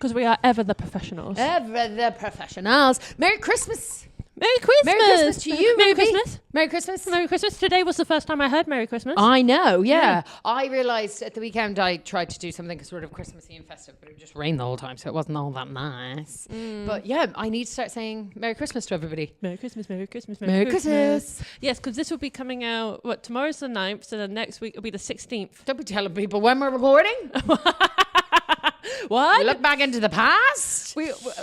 Because we are ever the professionals. Ever the professionals. Merry Christmas. Merry Christmas. Merry Christmas to you, Merry Ruby. Christmas. Merry Christmas. Merry Christmas. Today was the first time I heard Merry Christmas. I know, yeah. I realised at the weekend I tried to do something sort of Christmassy and festive, but it just rained the whole time, so it wasn't all that nice. But yeah, I need to start saying Merry Christmas to everybody. Merry Christmas, Merry Christmas, Merry Christmas. Yes, because this will be coming out, tomorrow's the 9th, so the next week will be the 16th. Don't be telling people when we're recording. What? We look back into the past.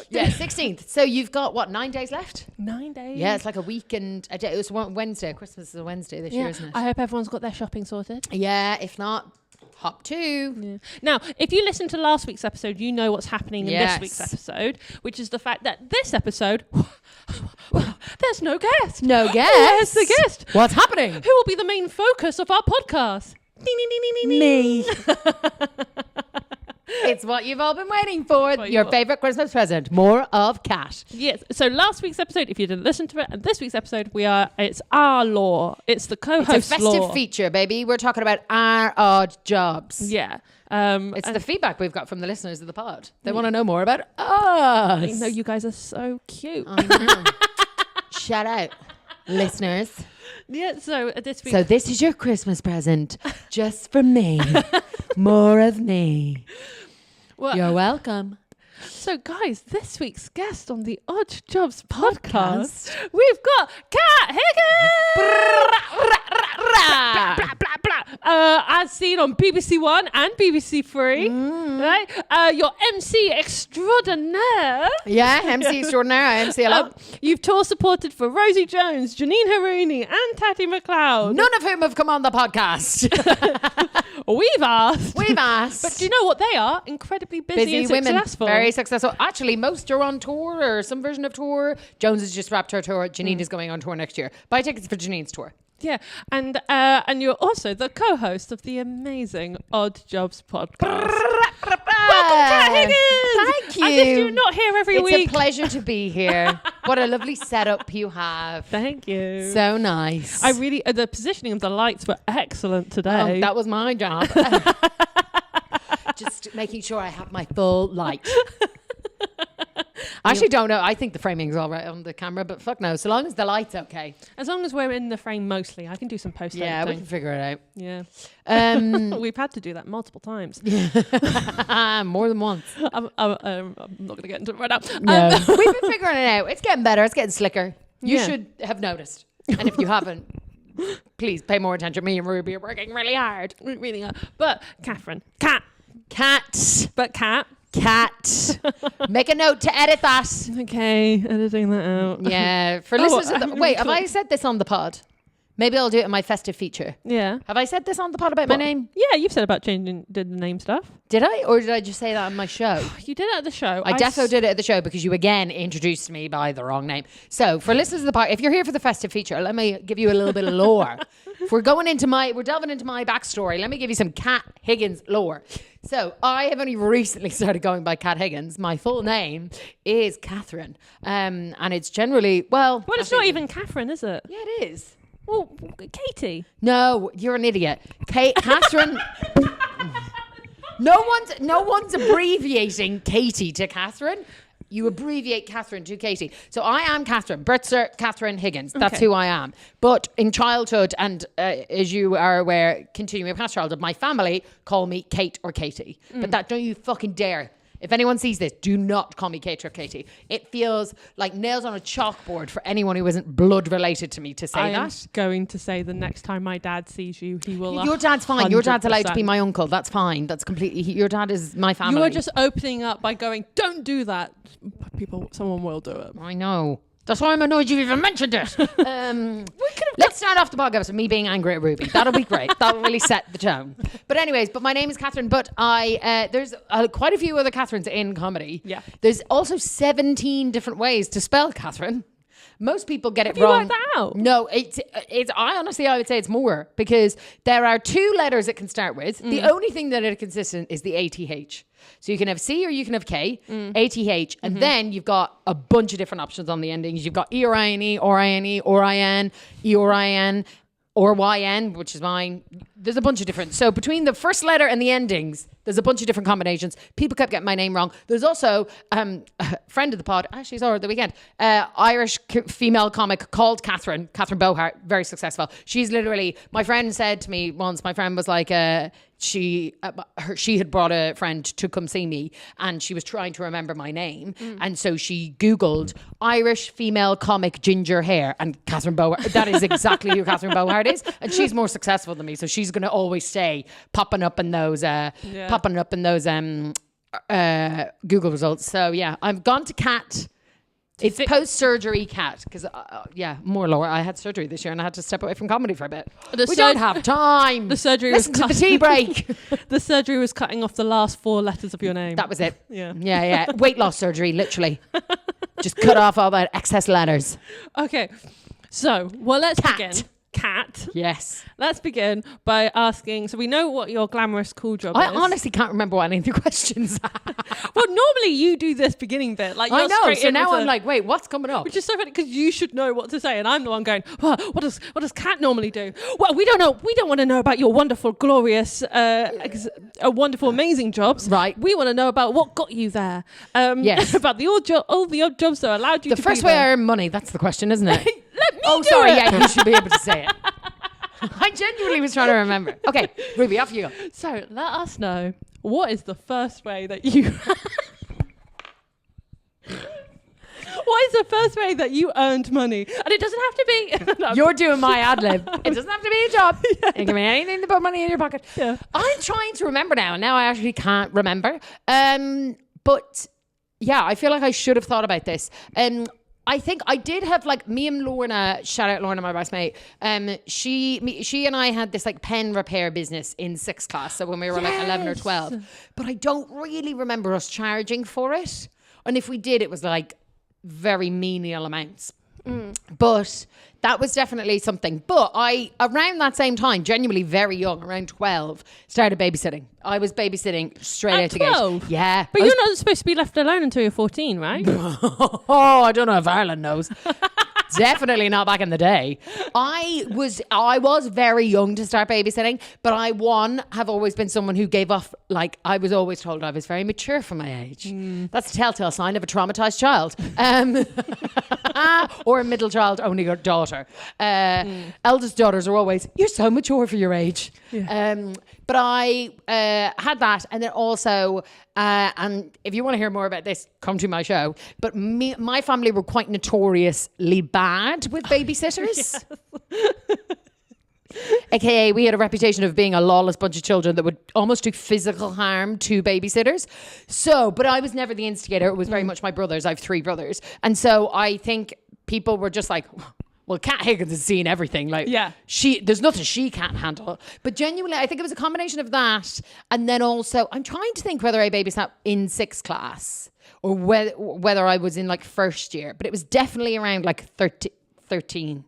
Yeah, 16th. So you've got, 9 days left? 9 days. Yeah, it's like a week and a day. It was Wednesday. Christmas is a Wednesday this year, isn't it? I hope everyone's got their shopping sorted. Yeah, if not, hop to. Yeah. Now, if you listened to last week's episode, you know what's happening in this week's episode, which is the fact that this episode, there's no guest. No guest. Where's the guest? What's happening? Who will be the main focus of our podcast? Me. It's what you've all been waiting for. Your favourite Christmas present. More of Kat. Yes. So last week's episode, if you didn't listen to it, and this week's episode, it's our law. It's the co-host law. It's a festive feature, baby. We're talking about our odd jobs. Yeah. It's the feedback we've got from the listeners of the pod. They want to know more about us. I know you guys are so cute. I know. Shout out, listeners. Yeah, so this week... So this is your Christmas present, just for me. More of me. Well, you're welcome. So, guys, this week's guest on the Odd Jobs podcast, we've got Kat Higgins! As seen on BBC One and BBC Three, right? Your MC extraordinaire. Yeah, MC extraordinaire. I MC a lot. You've tour supported for Rosie Jones, Janine Harouni, and Tati McLeod. None of whom have come on the podcast. We've asked. But do you know what they are? Incredibly busy and women, successful. very successful. Actually, most are on tour or some version of tour. Jones has just wrapped her tour. Janine is going on tour next year. Buy tickets for Janine's tour. Yeah, and you're also the co-host of the amazing Odd Jobs podcast. Welcome, Kat Higgins! Thank you. As if you're not here every week. It's a pleasure to be here. What a lovely setup you have. Thank you. So nice. I really, the positioning of the lights were excellent today. That was my job. Just making sure I have my full light. I actually don't know. I think the framing's all right on the camera, but fuck no. So long as the light's okay. As long as we're in the frame mostly, I can do some post-editing. Yeah, we can figure it out. Yeah. We've had to do that multiple times. More than once. I'm not going to get into it right now. No. We've been figuring it out. It's getting better. It's getting slicker. You should have noticed. And if you haven't, please pay more attention. Me and Ruby are working really hard. We really are. But Catherine. Kat. But Kat. Kat. Make a note to edit that. Okay, editing that out. Yeah. For listeners of the... Wait, have I said this on the pod? Maybe I'll do it in my festive feature. Yeah. Have I said this on the pod about my name? Yeah, you've said about changing the name stuff. Did I? Or did I just say that on my show? You did it at the show. I defo did it at the show because you again introduced me by the wrong name. So for listeners of the pod, if you're here for the festive feature, let me give you a little bit of lore. If we're delving into my backstory, let me give you some Kat Higgins lore. So I have only recently started going by Kat Higgins. My full name is Catherine. And it's generally, well, it's not even Catherine, is it? Yeah, it is. Well, Katie. No, you're an idiot. Catherine. No one's abbreviating Katie to Catherine. You abbreviate Catherine to Katie. So I am Catherine, birth cert Catherine Higgins. That's who I am. But in childhood, and as you are aware, continuing past childhood, my family call me Kate or Katie. But that don't you fucking dare. If anyone sees this, do not call me Kate or Katie. It feels like nails on a chalkboard for anyone who isn't blood related to me to say that. I'm going to say the next time my dad sees you, he will. Your dad's fine. 100%. Your dad's allowed to be my uncle. That's fine. That's completely. Your dad is my family. You are just opening up by going, don't do that. Someone will do it. I know. That's why I'm annoyed you even mentioned it. Let's start off the podcast with me being angry at Ruby. That'll be great. That'll really set the tone. But anyways, my name is Catherine, but there's quite a few other Catherines in comedy. Yeah. There's also 17 different ways to spell Catherine. Most people get it Have wrong. you worked that out? No, I would say it's more because there are two letters it can start with. The only thing that is consistent is the ATH. So you can have C or you can have K, ATH, and then you've got a bunch of different options on the endings. You've got EORINE, ORINE, ORIN, EORIN, or YN, which is mine. There's a bunch of different. So between the first letter and the endings, there's a bunch of different combinations. People kept getting my name wrong. There's also a friend of the pod, actually saw her at the weekend, Irish female comic called Catherine Bohart, very successful. She's literally, my friend said to me once, my friend was like, she had brought a friend to come see me and she was trying to remember my name. And so she Googled Irish female comic ginger hair and Catherine Bohart. That is exactly who Catherine Bohart is. And she's more successful than me. So she's going to always stay popping up in those Google results. So yeah, I've gone to Kat. It's post-surgery Kat, because more Laura. I had surgery this year and I had to step away from comedy for a bit. We don't have time. The surgery Listen to the tea break. The surgery was cutting off the last 4 letters of your name. That was it. Yeah. Weight loss surgery, literally. Just cut off all that excess letters. Okay, so let's begin. Kat. Yes. Let's begin by asking, so we know what your glamorous cool job is. I honestly can't remember what any of the questions are. Well, normally you do this beginning bit. Like, I know, so now I'm like, wait, what's coming up? Which is so funny because you should know what to say and I'm the one going, well, what does Kat normally do? Well, we don't know. We don't want to know about your wonderful, glorious, wonderful, amazing jobs. Right. We want to know about what got you there. Yes. About all the odd jobs that allowed you to The first be way there. I earn money, that's the question, isn't it? Let me Oh, do sorry, it. yeah, you should be able to say it. I genuinely was trying to remember. Okay, Ruby, off you go. So let us know, what is the first way that you... What is the first way that you earned money? And it doesn't have to be... No. You're doing my ad lib. It doesn't have to be a job. It can be anything to put money in your pocket. Yeah. I'm trying to remember now. Now I actually can't remember. But yeah, I feel like I should have thought about this. I think I did have like me and Lorna, shout out Lorna, my best mate. She and I had this like pen repair business in 6th class. So when we were like 11 or 12, but I don't really remember us charging for it. And if we did, it was like very menial amounts. But that was definitely something. But I, around that same time, genuinely very young, around 12, started babysitting. I was babysitting straight out the gate. 12? Yeah. But you're not supposed to be left alone until you're 14, right? Oh, I don't know if Ireland knows. Definitely not back in the day. I was very young to start babysitting, but I have always been someone who gave off, like, I was always told I was very mature for my age. That's a telltale sign of a traumatized child. Or a middle child, only your daughter. Eldest daughters are always, you're so mature for your age. Yeah. But I had that, and then also, and if you want to hear more about this, come to my show. But my family were quite notoriously bad with babysitters. AKA, we had a reputation of being a lawless bunch of children that would almost do physical harm to babysitters. So, but I was never the instigator. It was very much my brothers. I have 3 brothers. And so I think people were just like... Well, Kat Higgins has seen everything. Like, there's nothing she can't handle. But genuinely, I think it was a combination of that. And then also, I'm trying to think whether I babysat in 6th class or whether I was in like 1st year. But it was definitely around like 13.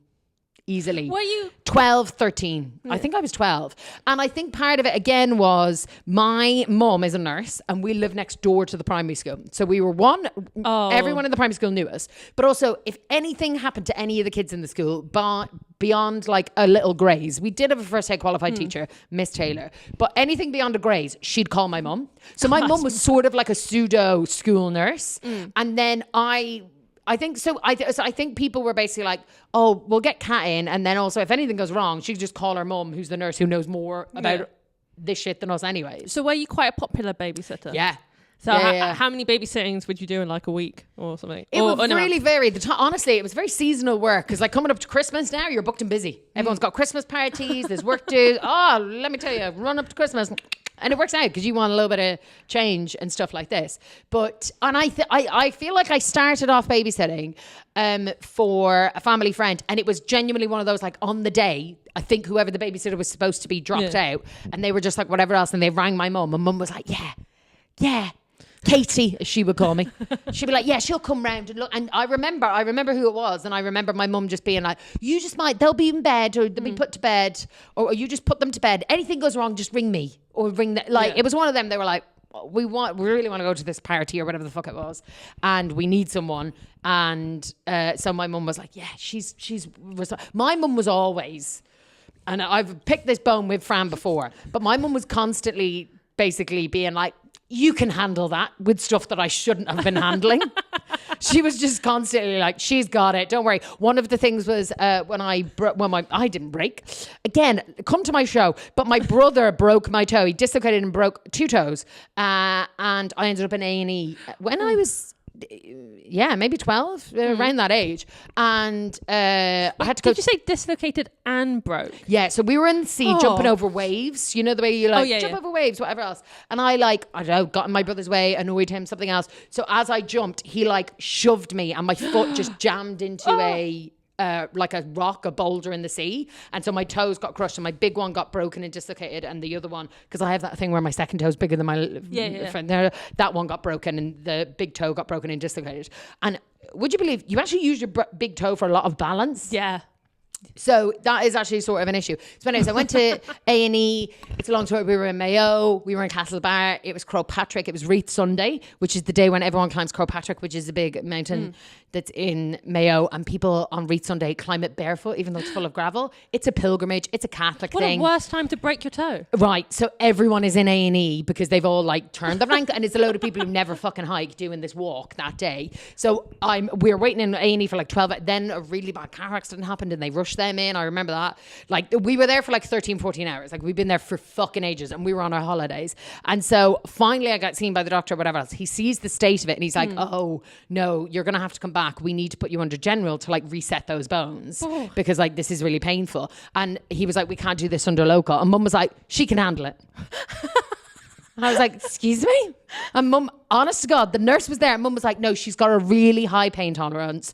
Easily. Were you 12, 13? Yeah. I think I was 12. And I think part of it again was my mum is a nurse and we lived next door to the primary school. So we were everyone in the primary school knew us. But also if anything happened to any of the kids in the school beyond like a little graze, we did have a first aid qualified teacher, Miss Taylor, but anything beyond a graze, she'd call my mum. So my mum was sort of like a pseudo school nurse. And then I think people were basically like, oh, we'll get Kat in. And then also, if anything goes wrong, she could just call her mum, who's the nurse who knows more about this shit than us anyways. So were you quite a popular babysitter? Yeah. So how many babysittings would you do in like a week or something? It would really vary. Honestly, it was very seasonal work because like coming up to Christmas now, you're booked and busy. Everyone's got Christmas parties, there's work to do. Oh, let me tell you, run up to Christmas. And it works out because you want a little bit of change and stuff like this. But, and I feel like I started off babysitting for a family friend. And it was genuinely one of those, like on the day, I think whoever the babysitter was supposed to be dropped out. And they were just like, whatever else. And they rang my mum. And mum was like, yeah. Katie, as she would call me. She'd be like, yeah, she'll come round and look. And I remember who it was. And I remember my mum just being like, they'll be in bed or they'll be put to bed or you just put them to bed. Anything goes wrong, just ring me or ring them. Like, it was one of them. They were like, we really want to go to this party or whatever the fuck it was. And we need someone. And so my mum was like, yeah, my mum was always... And I've picked this bone with Fran before, but my mum was constantly basically being like, you can handle that with stuff that I shouldn't have been handling. She was just constantly like, she's got it. Don't worry. One of the things was when I didn't break. Again, come to my show. But my brother broke my toe. He dislocated and broke 2 toes. And I ended up in A&E when I was... maybe 12, around that age. And I had to go... Did you say dislocated and broke? Yeah, so we were in the sea jumping over waves. You know the way you jump over waves, whatever else. And I don't know, got in my brother's way, annoyed him, something else. So as I jumped, he shoved me and my foot just jammed into a rock, a boulder in the sea. And so my toes got crushed and my big one got broken and dislocated. And the other one, because I have that thing where my second toe is bigger than my friend there, that one got broken and the big toe got broken and dislocated. And would you believe you actually use your big toe for a lot of balance? Yeah. So that is actually sort of an issue. So anyways, I went to A&E. It's a long story. We were in Mayo. We were in Castlebar. It was Croagh Patrick. It was Wreath Sunday, which is the day when everyone climbs Croagh Patrick, which is a big mountain that's in Mayo. And people on Wreath Sunday climb it barefoot, even though it's full of gravel. It's a pilgrimage. It's a Catholic thing. What a worst time to break your toe. Right. So everyone is in A&E because they've all turned the rank, and it's a load of people who never fucking hike doing this walk that day. So we were waiting in A&E for 12. Then a really bad car accident happened and they rushed them in. I remember that. We were there for 13, 14 hours. We've been there for fucking ages and we were on our holidays. And so finally I got seen by the doctor or whatever else. He sees the state of it and he's like, oh no, you're going to have to come back. We need to put you under general to reset those bones because this is really painful. And he was like, we can't do this under local. And mum was like, she can handle it. And I was like, excuse me? And mum, honest to God, the nurse was there. And mum was like, no, she's got a really high pain tolerance.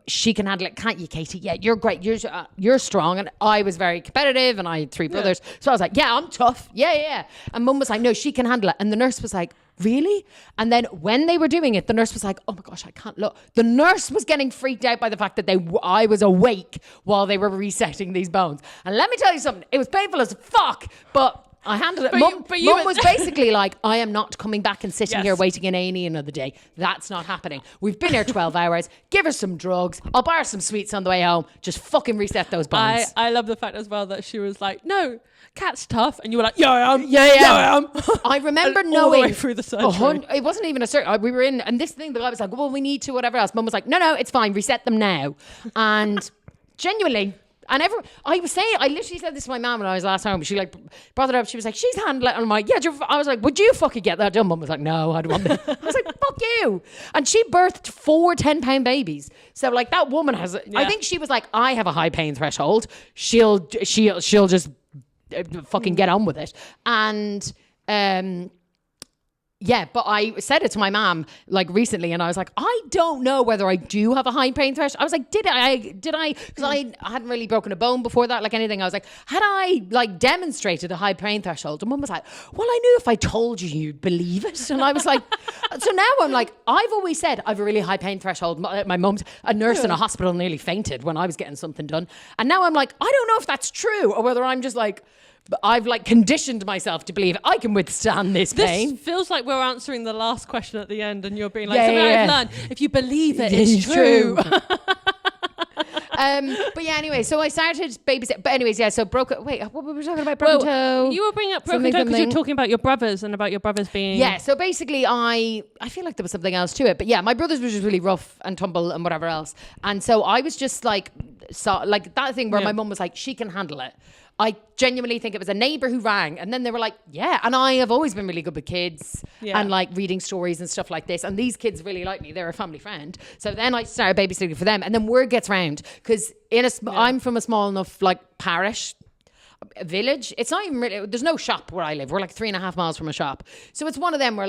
She can handle it. Can't you, Katie? Yeah, you're great. You're strong. And I was very competitive and I had 3 brothers. So I was like, yeah, I'm tough. Yeah. And mum was like, no, she can handle it. And the nurse was like, really? And then when they were doing it, the nurse was like, oh my gosh, I can't look. The nurse was getting freaked out by the fact that I was awake while they were resetting these bones. And let me tell you something, it was painful as fuck, but I handled it. Mum was basically like, I am not coming back and sitting here waiting in A&E another day. That's not happening. We've been here 12 hours. Give her some drugs. I'll buy her some sweets on the way home. Just fucking reset those bones. I love the fact as well that she was like, no, Kat's tough. And you were like, yeah, I am. Yeah, I am. I remember knowing. All the way through the surgery. It wasn't even a surgery. We were in, and this thing, the guy was like, well, we need to whatever else. Mum was like, no, it's fine. Reset them now. And genuinely... And I literally said this to my mum when I was last home. She brought it up. She was like, she's handling it. And I'm like, yeah. I was like, would you fucking get that done? Mum was like, no, I don't want that. I was like, fuck you. And she birthed 4 10-pound babies. So that woman has, I think she was like, I have a high pain threshold. She'll just fucking get on with it. And, yeah, but I said it to my mom recently, and I was like, I don't know whether I do have a high pain threshold. I was like, did I? Because I hadn't really broken a bone before that, anything. I was like, had I demonstrated a high pain threshold? And mum was like, well, I knew if I told you, you'd believe it. And I was like, so now I'm like, I've always said I have a really high pain threshold. My mum's a nurse in a hospital nearly fainted when I was getting something done. And now I'm like, I don't know if that's true or whether I'm just I've conditioned myself to believe I can withstand this pain. This feels like we're answering the last question at the end and you're being like, something I've learned. If you believe it, it's true. But yeah, anyway, so I started babysitting. But anyways, yeah, so wait, what were we talking about? Broken toe? You were bringing up broken toe because you're talking about your brothers and about your brothers being... Yeah, so basically I feel like there was something else to it. But yeah, my brothers were just really rough and tumble and whatever else. And so I was just that thing where my mum was like, she can handle it. I genuinely think it was a neighbour who rang, and then they were like, yeah. And I have always been really good with kids and reading stories and stuff like this. And these kids really like me. They're a family friend. So then I started babysitting for them. And then word gets round because I'm from a small enough parish, village. It's not even really, there's no shop where I live. We're 3.5 miles from a shop. So it's one of them where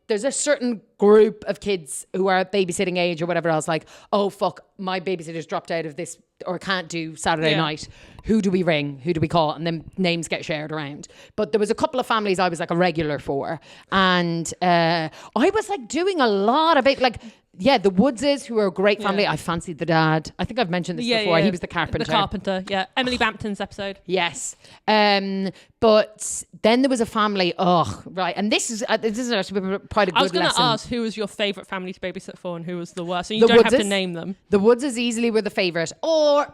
there's a certain group of kids who are at babysitting age or whatever else, oh fuck, my babysitter's dropped out of this or can't do Saturday night. Who do we ring? Who do we call? And then names get shared around. But there was a couple of families I was a regular for. And I was doing a lot of it. The Woodses, who are a great family. I fancied the dad. I think I've mentioned this before. He was the carpenter. The carpenter, yeah. Emily Bampton's episode. Yes. But then there was a family. Right. And this is actually quite a good lesson. I was going to ask who was your favourite family to babysit for and who was the worst. And you don't have to name them. The Woodses easily were the favourite. Or...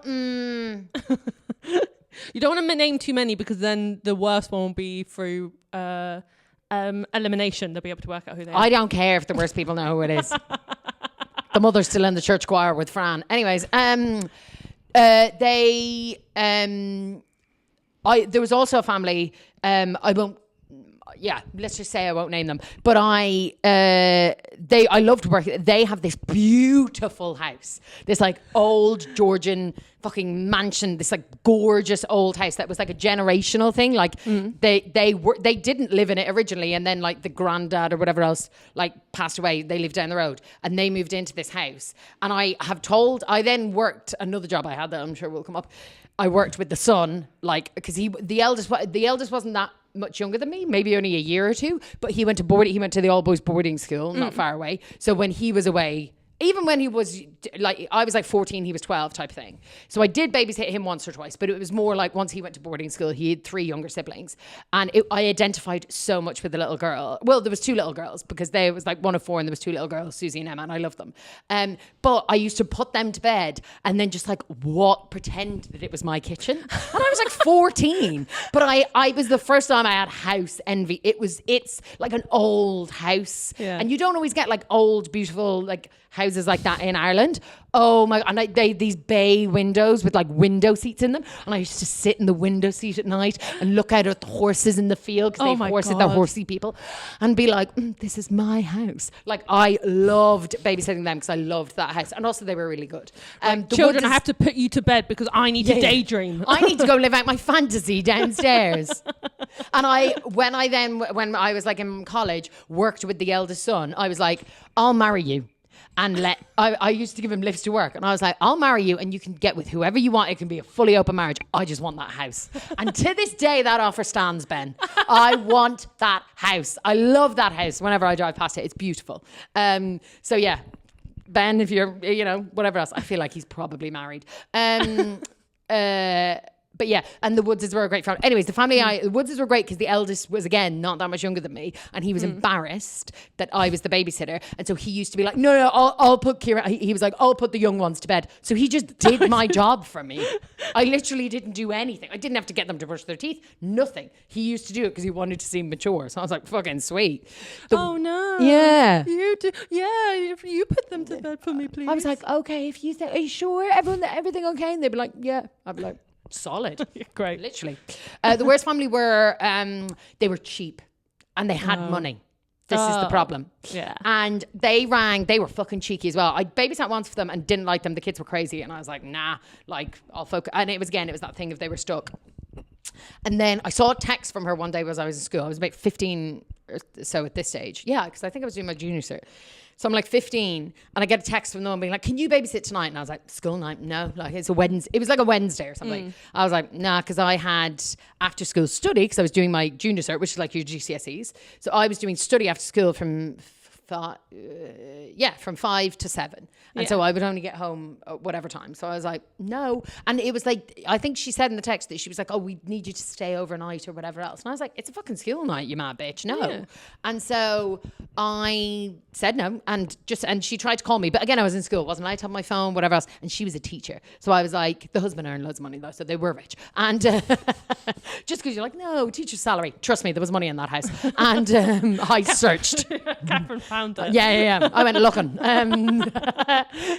You don't want to name too many because then the worst one will be through elimination. They'll be able to work out who they are. I don't care if the worst people know who it is. The mother's still in the church choir with Fran. Anyways, there was also a family. Let's just say I won't name them. But I loved working. They have this beautiful house, this like old Georgian fucking mansion, this like gorgeous old house that was like a generational thing. Like they didn't live in it originally, and then like the granddad or whatever else like passed away. They lived down the road, and they moved into this house. And I then worked another job I had that I'm sure will come up. I worked with the son, like because the eldest wasn't that much younger than me, maybe only a year or two, but he went to the all boys boarding school not far away. So when he was away, even when he was like, I was like 14, he was 12 type thing. So I did babysit him once or twice, but it was more like once he went to boarding school, he had 3 younger siblings. And I identified so much with the little girl. Well, there was 2 little girls because there was like one of 4 and there was 2 little girls, Susie and Emma, and I loved them. But I used to put them to bed and then just like pretend that it was my kitchen. And I was like 14, but I was the first time I had house envy. It's like an old house. Yeah. And you don't always get like old, beautiful, like houses like that in Ireland. Oh my, and they these bay windows with like window seats in them, and I used to sit in the window seat at night and look out at the horses in the field because they're horsey people, and be like, this is my house. Like I loved babysitting them because I loved that house, and also they were really good. Children, I have to put you to bed because I need to daydream. I need to go live out my fantasy downstairs. And when I was like in college, worked with the eldest son, I was like, I'll marry you. And I used to give him lifts to work, and I was like, I'll marry you and you can get with whoever you want. It can be a fully open marriage. I just want that house. And to this day, that offer stands, Ben. I want that house. I love that house. Whenever I drive past it, it's beautiful. So yeah, Ben, if you're, whatever else, I feel like he's probably married. But yeah, and the Woodses were a great family. Anyways, the Woodses were great because the eldest was, again, not that much younger than me. And he was embarrassed that I was the babysitter. And so he used to be like, no, I'll put Kira. He was like, I'll put the young ones to bed. So he just did my job for me. I literally didn't do anything. I didn't have to get them to brush their teeth. Nothing. He used to do it because he wanted to seem mature. So I was like, fucking sweet. Oh, no. Yeah. You do. Yeah, if you put them to bed for me, please. I was like, okay, if you say, are you sure? Everything okay? And they'd be like, yeah. I'd be like, solid. Great. Literally. The worst family were, they were cheap and they had money. This is the problem. Yeah. And they were fucking cheeky as well. I babysat once for them and didn't like them. The kids were crazy. And I was like, nah, like I'll focus. And it was that thing if they were stuck. And then I saw a text from her one day as I was in school. I was about 15 or so at this stage. Yeah, because I think I was doing my junior cert. So I'm like 15 and I get a text from them being like, can you babysit tonight? And I was like, school night? No, like it's a Wednesday. It was like a Wednesday or something. I was like, nah, because I had after school study because I was doing my junior cert, which is like your GCSEs. So I was doing study after school from 5 to 7. And so I would only get home at whatever time. So I was like, no. And it was like, I think she said in the text that she was like, oh, we need you to stay overnight or whatever else. And I was like, it's a fucking school night, you mad bitch. No. Yeah. And so I said no. And she tried to call me. But again, I was in school. Wasn't allowed to have my phone, whatever else. And she was a teacher. So I was like, the husband earned loads of money though. So they were rich. And just because you're like, no, teacher's salary. Trust me, there was money in that house. And I searched. Catherine found it. Yeah. I went looking.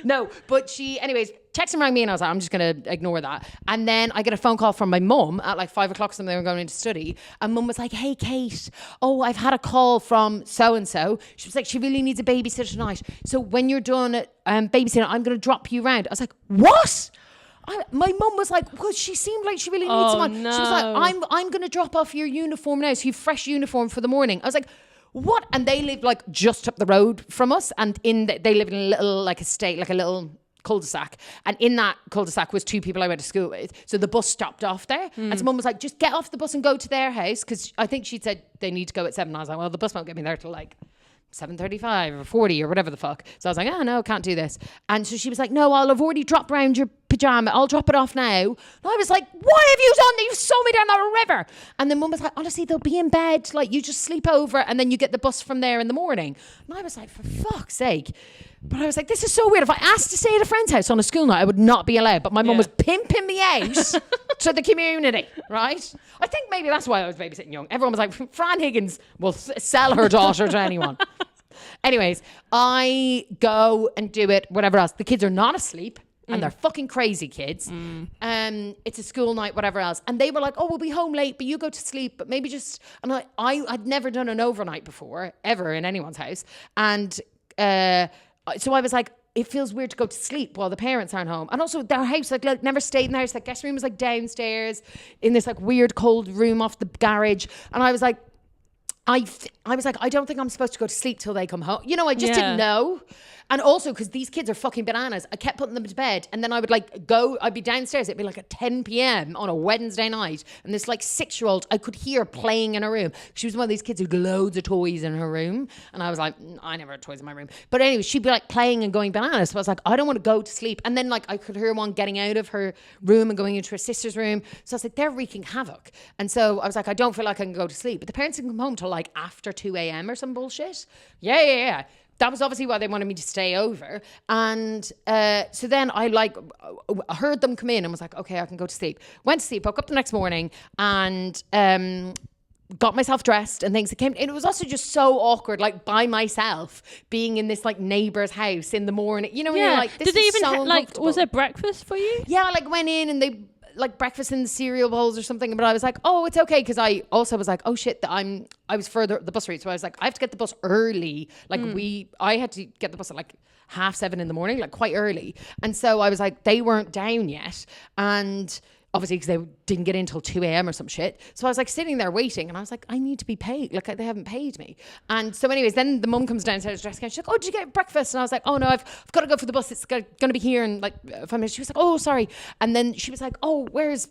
No, but anyways, texting rang me and I was like, I'm just going to ignore that. And then I get a phone call from my mum at like 5 o'clock, something they were going into study. And mum was like, hey, Kate, I've had a call from so-and-so. She was like, she really needs a babysitter tonight. So when you're done babysitting, I'm going to drop you around. I was like, what? My mum was like, well, she seemed like she really needs someone. No. She was like, I'm going to drop off your uniform now. So you have fresh uniform for the morning. I was like, what? And they live like just up the road from us, and they live in a little like estate, like a little cul-de-sac, and in that cul-de-sac was 2 people I went to school with. So the bus stopped off there, and so mum was like, just get off the bus and go to their house, because I think she'd said they need to go at 7. I was like, well, the bus won't get me there till like 7:35 or 40 or whatever the fuck. So I was like, oh no, can't do this. And so she was like, no, I'll have already dropped round your pyjama. I'll drop it off now. And I was like, what have you done? You saw me down the river. And then mum was like, honestly, they'll be in bed. Like, you just sleep over and then you get the bus from there in the morning. And I was like, for fuck's sake. But I was like, this is so weird. If I asked to stay at a friend's house on a school night, I would not be allowed. But my mum was pimping me out to the community, right? I think maybe that's why I was babysitting young. Everyone was like, Fran Higgins will sell her daughter to anyone. Anyways, I go and do it, whatever else. The kids are not asleep. And they're fucking crazy kids. It's a school night, whatever else. And they were like, oh, we'll be home late, but you go to sleep. But maybe just... And I'd never done an overnight before, ever, in anyone's house. And so I was like, it feels weird to go to sleep while the parents aren't home. And also their house, like never stayed in the house. Like, guest room was like downstairs in this like weird cold room off the garage. And I was like, I was like, I don't think I'm supposed to go to sleep till they come home. You know, I just didn't know. And also, because these kids are fucking bananas, I kept putting them to bed. And then I would I'd be downstairs. It'd be like at 10 p.m. on a Wednesday night. And this like 6-year-old, I could hear playing in her room. She was one of these kids who had loads of toys in her room. And I was like, I never had toys in my room. But anyway, she'd be like playing and going bananas. So I was like, I don't want to go to sleep. And then like I could hear one getting out of her room and going into her sister's room. So I was like, they're wreaking havoc. And so I was like, I don't feel like I can go to sleep. But the parents didn't come home till like after 2 a.m. or some bullshit. Yeah. That was obviously why they wanted me to stay over. And so then I heard them come in and was like, okay, I can go to sleep. Went to sleep, woke up the next morning and got myself dressed and things. And it was also just so awkward, like by myself, being in this like neighbour's house in the morning. You know, when you're like, this Did they is even so was there breakfast for you? Yeah, I like went in and they like breakfast in the cereal bowls or something, but I was like, oh, it's okay, because I also was like, oh shit, I was further up the bus route, so I was like, I have to get the bus early. Like I had to get the bus at like 7:30 in the morning, like quite early, and so I was like, they weren't down yet, and obviously because they didn't get in till 2 a.m. or some shit. So I was like sitting there waiting and I was like, I need to be paid. Like they haven't paid me. And so anyways, then the mum comes downstairs dressed again. She's like, oh, did you get breakfast? And I was like, oh no, I've got to go for the bus. It's going to be here in like 5 minutes. She was like, oh, sorry. And then she was like, oh, where's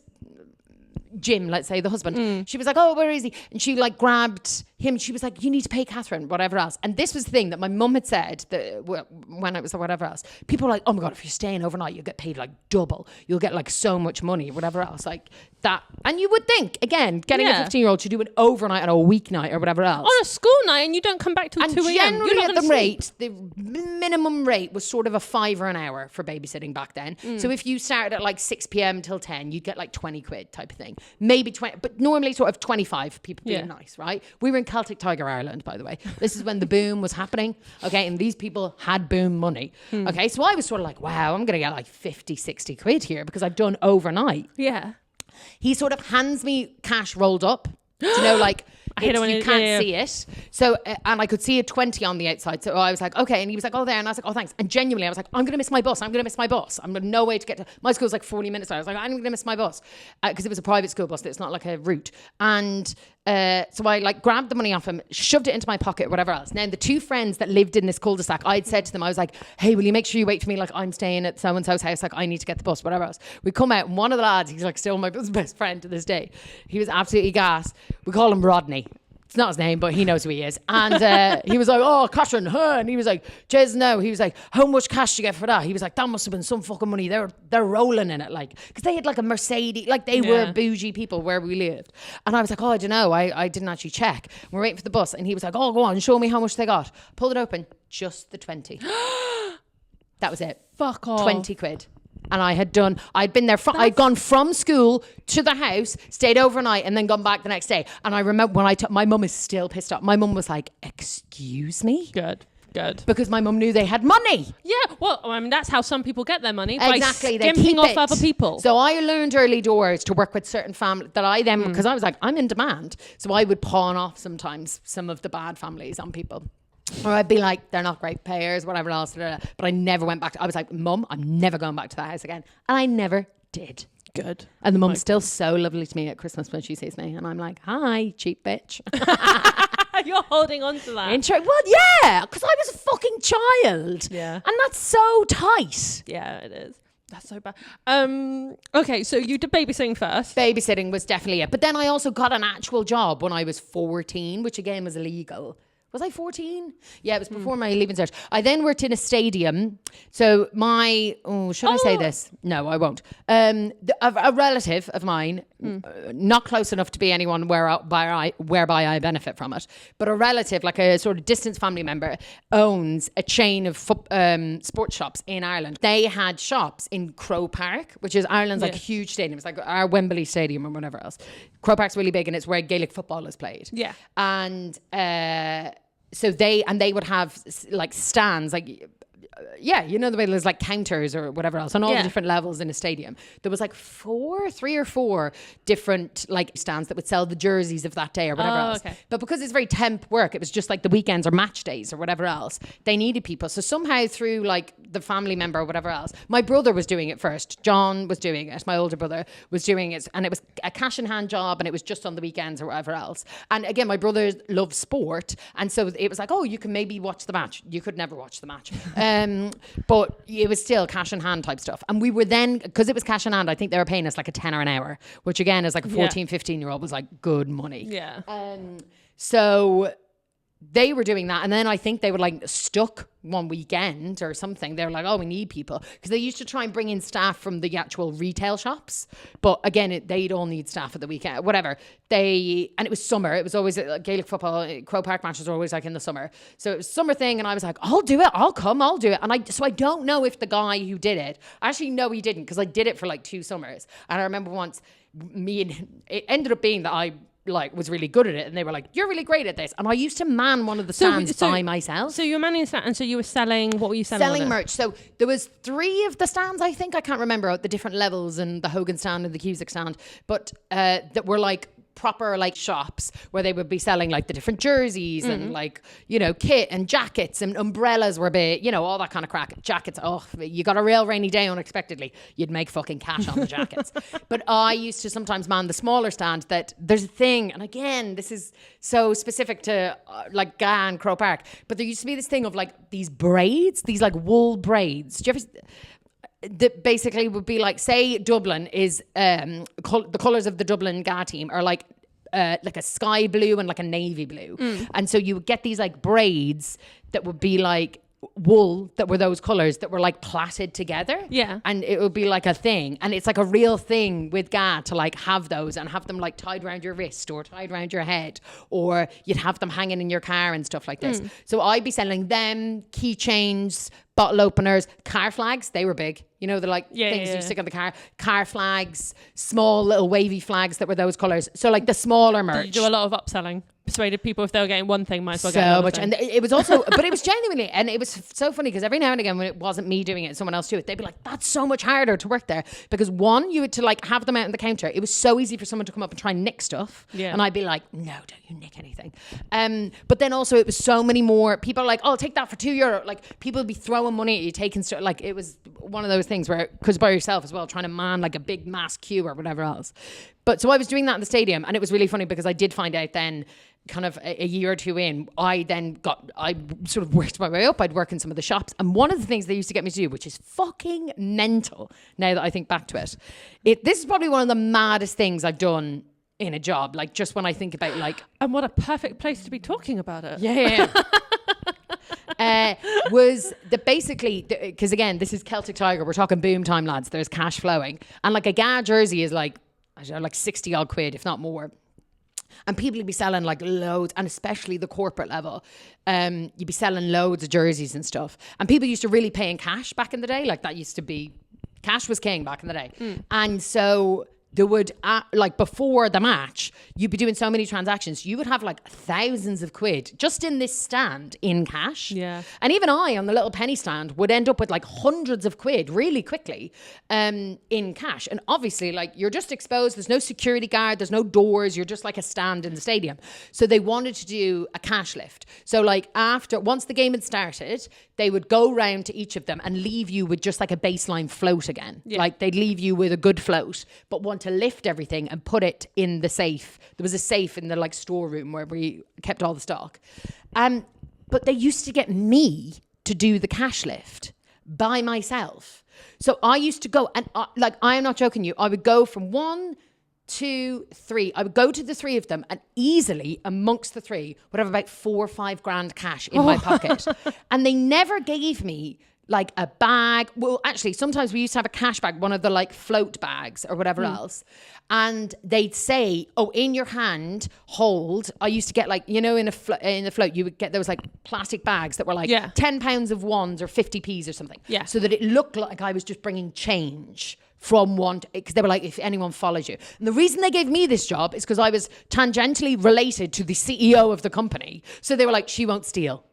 Jim, let's say, the husband. She was like, oh, where is he? And she like grabbed him. She was like, you need to pay Catherine, whatever else. And this was the thing that my mum had said that when it was whatever else. People were like, oh my God, if you're staying overnight, you'll get paid like double. You'll get like so much money, whatever else. Like that. And you would think, again, getting a 15-year-old to do an overnight on a weeknight or whatever else. On a school night and you don't come back till 2 a.m. Generally at the rate, the minimum rate was sort of a £5 an hour for babysitting back then. So if you started at like 6 p.m. till 10, you'd get like 20 quid type of thing. Maybe 20, but normally sort of 25, people being nice, right? We were in Celtic Tiger, Ireland, by the way. This is when the boom was happening, okay? And these people had boom money, okay? So I was sort of like, wow, I'm going to get like 50, 60 quid here because I've done overnight. Yeah. He sort of hands me cash rolled up, you know, like... you can't see it. So, and I could see a 20 on the outside. So I was like, okay. And he was like, oh, there. And I was like, oh, thanks. And genuinely, I was like, I'm going to miss my bus. I'm no way to get to, my school's like 40 minutes away. I was like, I'm going to miss my bus. Because it was a private school bus. It's not like a route. And so I like grabbed the money off him, shoved it into my pocket, whatever else. Now, the two friends that lived in this cul-de-sac, I'd said to them, I was like, hey, will you make sure you wait for me? Like, I'm staying at so-and-so's house. Like, I need to get the bus, whatever else. We come out and one of the lads, he's like still my best friend to this day. He was absolutely gas. We call him Rodney. It's not his name, but he knows who he is. And he was like, oh, Catherine, huh? And he was like, Jez, no. He was like, how much cash did you get for that? He was like, that must have been some fucking money. They're rolling in it. Like, because they had like a Mercedes. Like, they were bougie people where we lived. And I was like, oh, I don't know. I didn't actually check. We're waiting for the bus. And he was like, oh, go on, show me how much they got. Pulled it open. Just the 20. That was it. Fuck off. 20 quid. And I'd been there, I'd gone from school to the house, stayed overnight, and then gone back the next day. And I remember when my mum is still pissed off. My mum was like, excuse me? Good. Because my mum knew they had money. Yeah, well, I mean, that's how some people get their money. Exactly. By skimping off other people. So I learned early doors to work with certain families that I then, because I was like, I'm in demand. So I would pawn off sometimes some of the bad families on people. Or I'd be like, they're not great payers, whatever else. But I never went back. I was like, Mum, I'm never going back to that house again. And I never did. Good. And the mum's still so lovely to me at Christmas when she sees me. And I'm like, hi, cheap bitch. You're holding on to that. Well, yeah, because I was a fucking child. Yeah. And that's so tight. Yeah, it is. That's so bad. Okay, so you did babysitting first. Babysitting was definitely it. But then I also got an actual job when I was 14, which again was illegal. Was I 14? Yeah, it was before my leaving cert. I then worked in a stadium So should I say this? No, I won't. A relative of mine, not close enough to be anyone whereby I benefit from it, but a relative, like a sort of distant family member, owns a chain of sports shops in Ireland. They had shops in Croke Park, which is Ireland's like huge stadium. It's like our Wembley Stadium or whatever else. Croke Park's really big, and it's where Gaelic football is played. Yeah. And so they would have like stands, like you know the way there's like counters or whatever else on all the different levels in a stadium. There was like 3 or 4 different like stands that would sell the jerseys of that day or whatever else. Okay. But because it's very temp work, it was just like the weekends or match days or whatever else. They needed people. So somehow through like the family member or whatever else, my brother was doing it first. John was doing it. My older brother was doing it. And it was a cash in hand job, and it was just on the weekends or whatever else. And again, my brother loved sport. And so it was like, oh, you can maybe watch the match. You could never watch the match. But it was still cash in hand type stuff. And we were then, because it was cash in hand, I think they were paying us like a tenner an hour, which again is like a 14, 15-year-old was like good money. Yeah. So they were doing that, and then I think they were like stuck one weekend or something. They were like, oh, we need people, because they used to try and bring in staff from the actual retail shops, but again they'd all need staff at the weekend, whatever. And it was summer. It was always Gaelic football. Croke Park matches were always like in the summer, so it was a summer thing. And I was like, I'll do it, I'll come, I'll do it. And I don't know if the guy who did it, I actually know he didn't, because I did it for like 2 summers. And I remember once it ended up being that I like was really good at it, and they were like, you're really great at this. And I used to man one of the stands by myself. So you were manning a stand, and so you were selling, what were you selling? Merch. So there was 3 of the stands, I think, I can't remember the different levels, and the Hogan stand and the Cusick stand, but that were like proper like shops where they would be selling like the different jerseys and like, you know, kit and jackets, and umbrellas were big, you know, all that kind of crack. Jackets, oh, you got a real rainy day unexpectedly, you'd make fucking cash on the jackets. But I used to sometimes man the smaller stand. That there's a thing, and again, this is so specific to like Ga and Croke Park, but there used to be this thing of like these braids, these like wool braids. Do you ever... that basically would be like, say Dublin is the colours of the Dublin Ga team are like a sky blue and like a navy blue, and so you would get these like braids that would be like wool that were those colours that were like plaited together, and it would be like a thing, and it's like a real thing with Ga to like have those and have them like tied around your wrist or tied around your head, or you'd have them hanging in your car and stuff like this. So I'd be selling them, keychains, bottle openers, car flags. They were big. You know, they're like things you stick on the car flags, small little wavy flags that were those colours. So like the smaller merch. Did you do a lot of upselling? Persuaded people if they were getting one thing, might as well get so another much. thing. And it was also, but it was genuinely, and it was so funny because every now and again when it wasn't me doing it, someone else do it, they'd be like, that's so much harder to work there, because one, you had to like have them out on the counter. It was so easy for someone to come up and try and nick stuff, and I'd be like, no, don't you nick anything. But then also it was so many more people are like, oh, I'll take that for €2. Like people would be throwing money at you, taking stuff. Like it was one of those things where, because by yourself as well, trying to man like a big mass queue or whatever else. But so I was doing that in the stadium, and it was really funny because I did find out then, kind of a year or 2 in, I sort of worked my way up. I'd work in some of the shops, and one of the things they used to get me to do, which is fucking mental now that I think back to it, this is probably one of the maddest things I've done in a job, like just when I think about like... And what a perfect place to be talking about it. Yeah. Was that basically, because again, this is Celtic Tiger, we're talking boom time, lads, there's cash flowing, and like a Ga jersey is like, I don't know, like 60 odd quid, if not more. And people would be selling like loads, and especially the corporate level, you'd be selling loads of jerseys and stuff. And people used to really pay in cash back in the day. Like that used to be, cash was king back in the day. And so there would, like before the match, you'd be doing so many transactions. You would have like thousands of quid just in this stand in cash. Yeah. And even I, on the little penny stand, would end up with like hundreds of quid really quickly in cash. And obviously, like, you're just exposed. There's no security guard. There's no doors. You're just like a stand in the stadium. So they wanted to do a cash lift. So like once the game had started, they would go round to each of them and leave you with just like a baseline float again. Yeah. Like they'd leave you with a good float, but want to lift everything and put it in the safe. There was a safe in the like storeroom where we kept all the stock. But they used to get me to do the cash lift by myself. So I used to go, and like, I am not joking you, I would go from 1, 2, 3. I would go to the 3 of them, and easily amongst the 3 would have about 4 or 5 grand cash in my pocket. And they never gave me like a bag. Well, actually, sometimes we used to have a cash bag, one of the like float bags or whatever else. And they'd say, oh, in your hand, hold. I used to get like, you know, in the float, you would get those like plastic bags that were like 10 pounds of ones or 50p's or something. Yeah. So that it looked like I was just bringing change from one, because they were like, if anyone follows you. And the reason they gave me this job is because I was tangentially related to the CEO of the company. So they were like, she won't steal.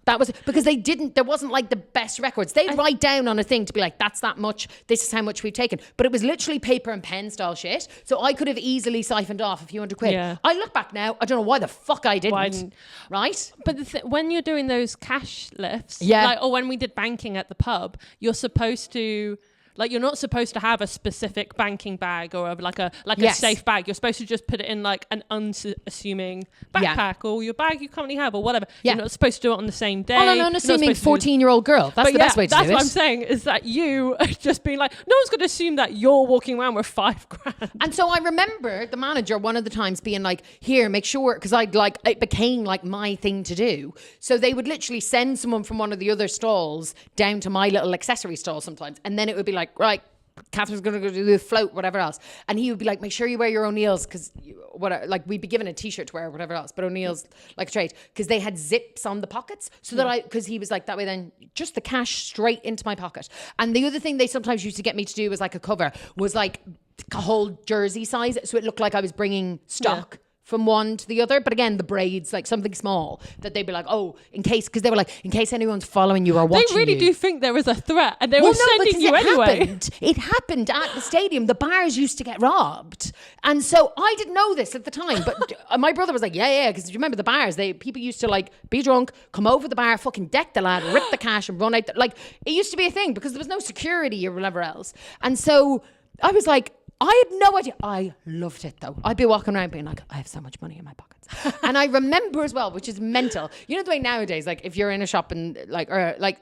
That was because there wasn't like the best records. They'd write down on a thing to be like, that's that much, this is how much we've taken. But it was literally paper and pen style shit. So I could have easily siphoned off a few £100. Yeah. I look back now, I don't know why the fuck I didn't. Right? But when you're doing those cash lifts, Yeah. like, or when we did banking at the pub, you're supposed to... Like, you're not supposed to have a specific banking bag or a safe bag. You're supposed to just put it in like an unassuming backpack or your bag you currently have or whatever. Yeah. You're not supposed to do it on the same day. On an unassuming 14-year-old girl. That's the best way to do it. That's what I'm saying, is that you are just being like, no one's going to assume that you're walking around with £5,000. And so I remember the manager one of the times being like, here, make sure, because it became like my thing to do. So they would literally send someone from one of the other stalls down to my little accessory stall sometimes. And then it would be like, right, Catherine's going to go do the float, whatever else. And he would be like, make sure you wear your O'Neill's, because we'd be given a t-shirt to wear or whatever else, but O'Neill's like a trade, because they had zips on the pockets. So that because he was like, that way then just the cash straight into my pocket. And the other thing they sometimes used to get me to do was like a cover, was like a whole jersey size. So it looked like I was bringing stock from one to the other. But again, the braids, like something small that they'd be like, oh, in case, because they were like, in case anyone's following you or watching you. They really do think there was a threat and they were sending you anyway. It happened at the stadium. The bars used to get robbed. And so I didn't know this at the time, but my brother was like, yeah, because you remember the bars, people used to like be drunk, come over the bar, fucking deck the lad, rip the cash and run out. Like it used to be a thing because there was no security or whatever else. And so I was like, I had no idea. I loved it though. I'd be walking around being like, I have so much money in my pockets. And I remember as well, which is mental. You know the way nowadays, like if you're in a shop and like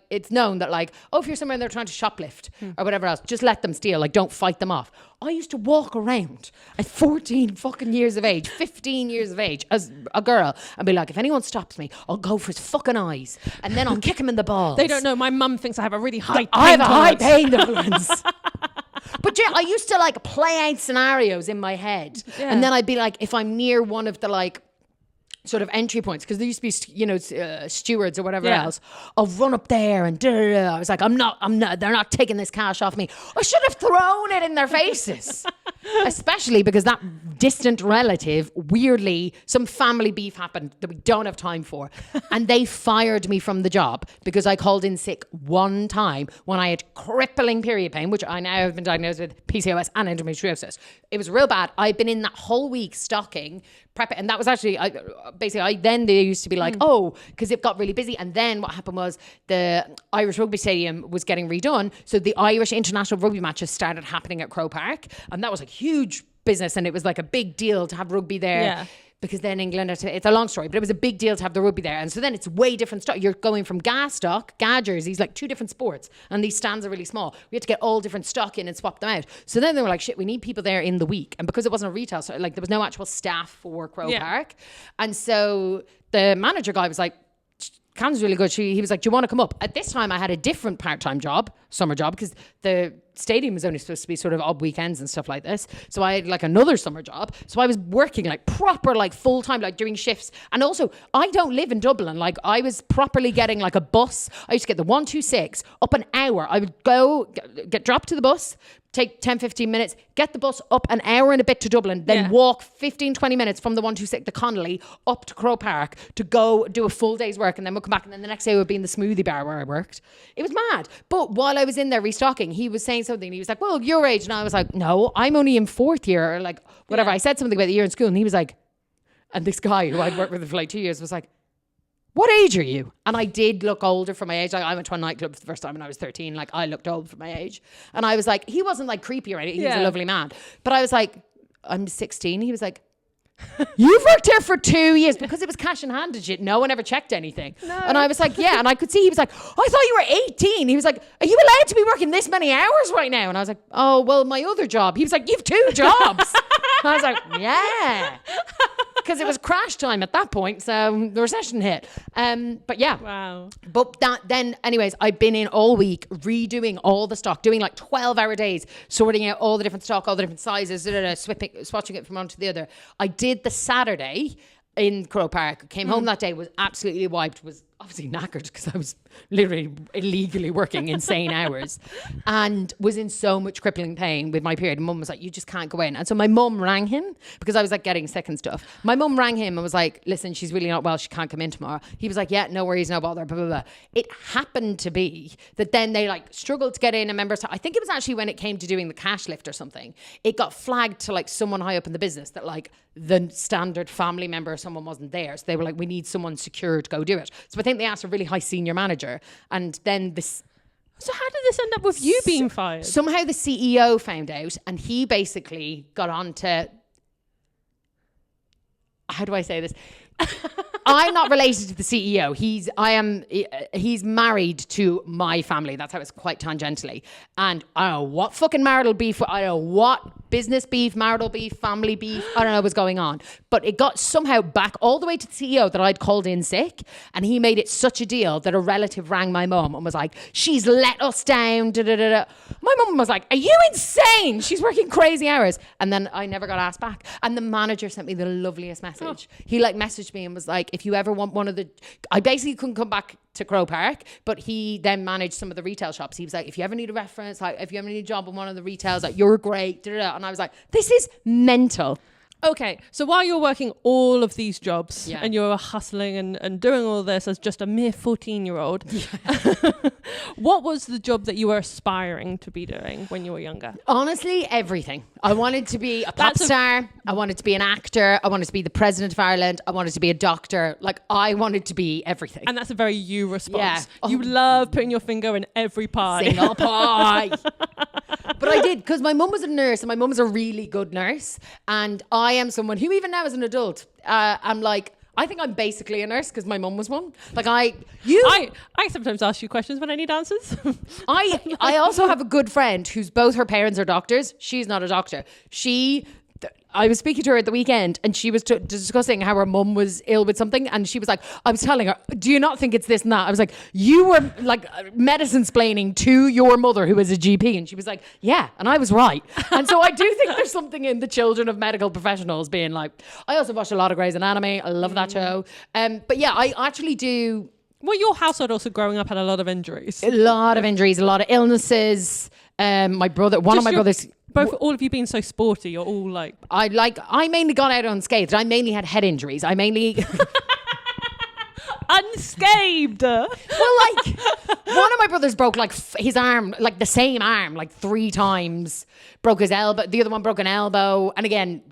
it's known that like, oh, if you're somewhere and they're trying to shoplift or whatever else, just let them steal. Like don't fight them off. I used to walk around at 14 fucking years of age, 15 years of age as a girl and be like, if anyone stops me, I'll go for his fucking eyes and then I'll kick him in the balls. They don't know. My mum thinks I have a really high I have a high pain tolerance. But yeah, I used to like play out scenarios in my head. Yeah. And then I'd be like, if I'm near one of the like sort of entry points, because there used to be, you know, stewards or whatever else, I'll run up there and I was like, I'm not, they're not taking this cash off me. I should have thrown it in their faces. Especially because that distant relative, weirdly, some family beef happened that we don't have time for. And they fired me from the job because I called in sick one time when I had crippling period pain, which I now have been diagnosed with PCOS and endometriosis. It was real bad. I'd been in that whole week stocking, prep, and that was actually, then they used to be like, oh, because it got really busy. And then what happened was the Irish Rugby Stadium was getting redone. So the Irish international rugby matches started happening at Croke Park. And that was like huge business. And it was like a big deal to have rugby there. Yeah. Because then England, it's a long story, but it was a big deal to have the rugby there. And so then it's way different stock. You're going from GA jerseys, like two different sports. And these stands are really small. We had to get all different stock in and swap them out. So then they were like, shit, we need people there in the week. And because it wasn't a retail, so like there was no actual staff for Croke Park. And so the manager guy was like, Cam's really good. He was like, do you want to come up? At this time, I had a different part-time job, summer job, because the stadium was only supposed to be sort of odd weekends and stuff like this. So I had like another summer job. So I was working like proper, like full-time, like doing shifts. And also, I don't live in Dublin. Like I was properly getting like a bus. I used to get the 126 up an hour. I would go, get dropped to the bus, take 10, 15 minutes, get the bus up an hour and a bit to Dublin, then walk 15, 20 minutes from the 126, the Connolly, up to Croke Park to go do a full day's work, and then we'll come back, and then the next day would be in the smoothie bar where I worked. It was mad. But while I was in there restocking, he was saying something. He was like, well, your age. And I was like, no, I'm only in fourth year, or like whatever. I said something about the year in school, and he was like, and this guy who I'd worked with for like 2 years was like, what age are you? And I did look older for my age. Like, I went to a nightclub for the first time when I was 13. Like, I looked old for my age. And I was like, he wasn't like creepy or anything. He was a lovely man. But I was like, I'm 16. He was like, you've worked here for 2 years, because it was cash in hand and shit. No one ever checked anything. No. And I was like, yeah. And I could see he was like, oh, I thought you were 18. He was like, are you allowed to be working this many hours right now? And I was like, oh, well, my other job. He was like, you've 2 jobs. I was like, yeah. because it was crash time at that point. So the recession hit. But yeah. Wow. But then anyways, I've been in all week redoing all the stock, doing like 12-hour days, sorting out all the different stock, all the different sizes, swatching it from one to the other. I did the Saturday in Crow Park, came home that day, was absolutely wiped, was obviously knackered because I was literally illegally working insane hours and was in so much crippling pain with my period. Mum was like, you just can't go in. And so my mum rang him because I was like getting sick and stuff. My mum rang him and was like, listen, she's really not well. She can't come in tomorrow. He was like, yeah, no worries, no bother, blah, blah, blah. It happened to be that then they like struggled to get in a member. I think it was actually when it came to doing the cash lift or something, it got flagged to like someone high up in the business that like the standard family member or someone wasn't there. So they were like, we need someone secure to go do it. So I think they asked a really high senior manager, and then this. So how did this end up with you being fired? Somehow the CEO found out, and he basically got on to. How do I say this? I'm not related to the CEO. He's married to my family. That's how it's quite tangentially. And I don't know what fucking marital beef, I don't know what business beef, marital beef, family beef, I don't know what's going on. But it got somehow back all the way to the CEO that I'd called in sick. And he made it such a deal that a relative rang my mum and was like, she's let us down. Da, da, da, da. My mum was like, are you insane? She's working crazy hours. And then I never got asked back. And the manager sent me the loveliest message. He like messaged me and was like, if you ever want one of the, I basically couldn't come back to Crow Park, but he then managed some of the retail shops. He was like, if you ever need a reference, like if you ever need a job in one of the retails, like you're great. Da, da, da. And I was like, this is mental. Okay, so while you're working all of these jobs and you're hustling and doing all this as just a mere 14-year-old, what was the job that you were aspiring to be doing when you were younger? Honestly, everything. I wanted to be a pop star. I wanted to be an actor. I wanted to be the president of Ireland. I wanted to be a doctor. Like, I wanted to be everything. And that's a very you response. Yeah. You love putting your finger in every pie. Single pie. But I did, because my mum was a nurse, and my mum was a really good nurse. And I am someone who, even now as an adult, I'm like, I think I'm basically a nurse because my mum was one. Like I sometimes ask you questions when I need answers. I also have a good friend who's both her parents are doctors. She's not a doctor. I was speaking to her at the weekend, and she was discussing how her mum was ill with something, and she was like, I was telling her, do you not think it's this and that? I was like, you were like medicine splaining to your mother who is a GP, and she was like, yeah, and I was right. And so I do think there's something in the children of medical professionals being like, I also watch a lot of Grey's Anatomy. I love that show. But yeah, I actually do. Well, your household also growing up had a lot of injuries. A lot of injuries, a lot of illnesses. My brother, one of my brothers. Both, all of you being so sporty, you're all like... I mainly got out unscathed. I mainly had head injuries. I mainly... Unscathed? Well, like, one of my brothers broke, like, his arm, like, the same arm, like, 3 times. Broke his elbow. The other one broke an elbow. And again...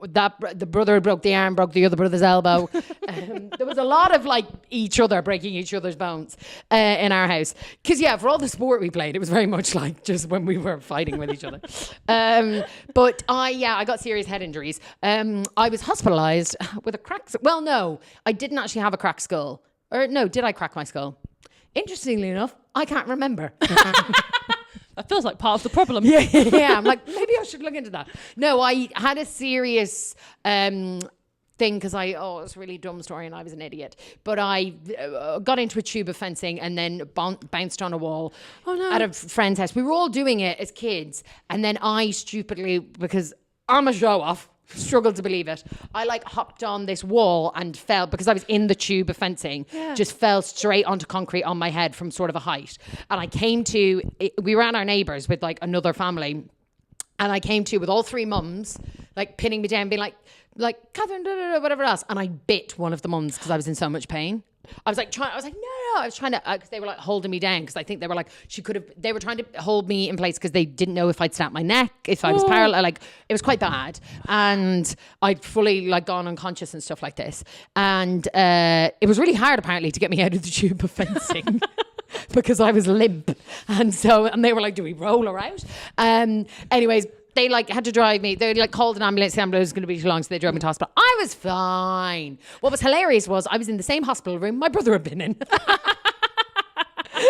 the brother broke the arm, broke the other brother's elbow. There was a lot of like each other breaking each other's bones in our house. Because for all the sport we played, it was very much like just when we were fighting with each other. But I got serious head injuries. I was hospitalised with a cracked. Well, no, I didn't actually have a cracked skull. Or no, did I crack my skull? Interestingly enough, I can't remember. That feels like part of the problem. Yeah. I'm like, maybe I should look into that. No, I had a serious thing because it's a really dumb story and I was an idiot. But I got into a tube of fencing and then bounced on a wall at a friend's house. We were all doing it as kids. And then I stupidly, because I'm a show off, struggled to believe it. I like hopped on this wall and fell because I was in the tube of fencing, just fell straight onto concrete on my head from sort of a height. And I came to, we were at our neighbours with like another family. And I came to with all 3 mums, like pinning me down, being like Catherine, whatever else. And I bit one of the mums because I was in so much pain. I was like, no. I was trying to, because they were like holding me down because I think they were like, they were trying to hold me in place because they didn't know if I'd snap my neck, if I was paralyzed. Like, it was quite bad. And I'd fully like gone unconscious and stuff like this. And it was really hard apparently to get me out of the tube of fencing. Because I was limp. And they were like, do we roll her out? Anyways, they like had to drive me. They like called an ambulance. The ambulance was going to be too long, so they drove me to hospital. I was fine. What was hilarious was I was in the same hospital room my brother had been in.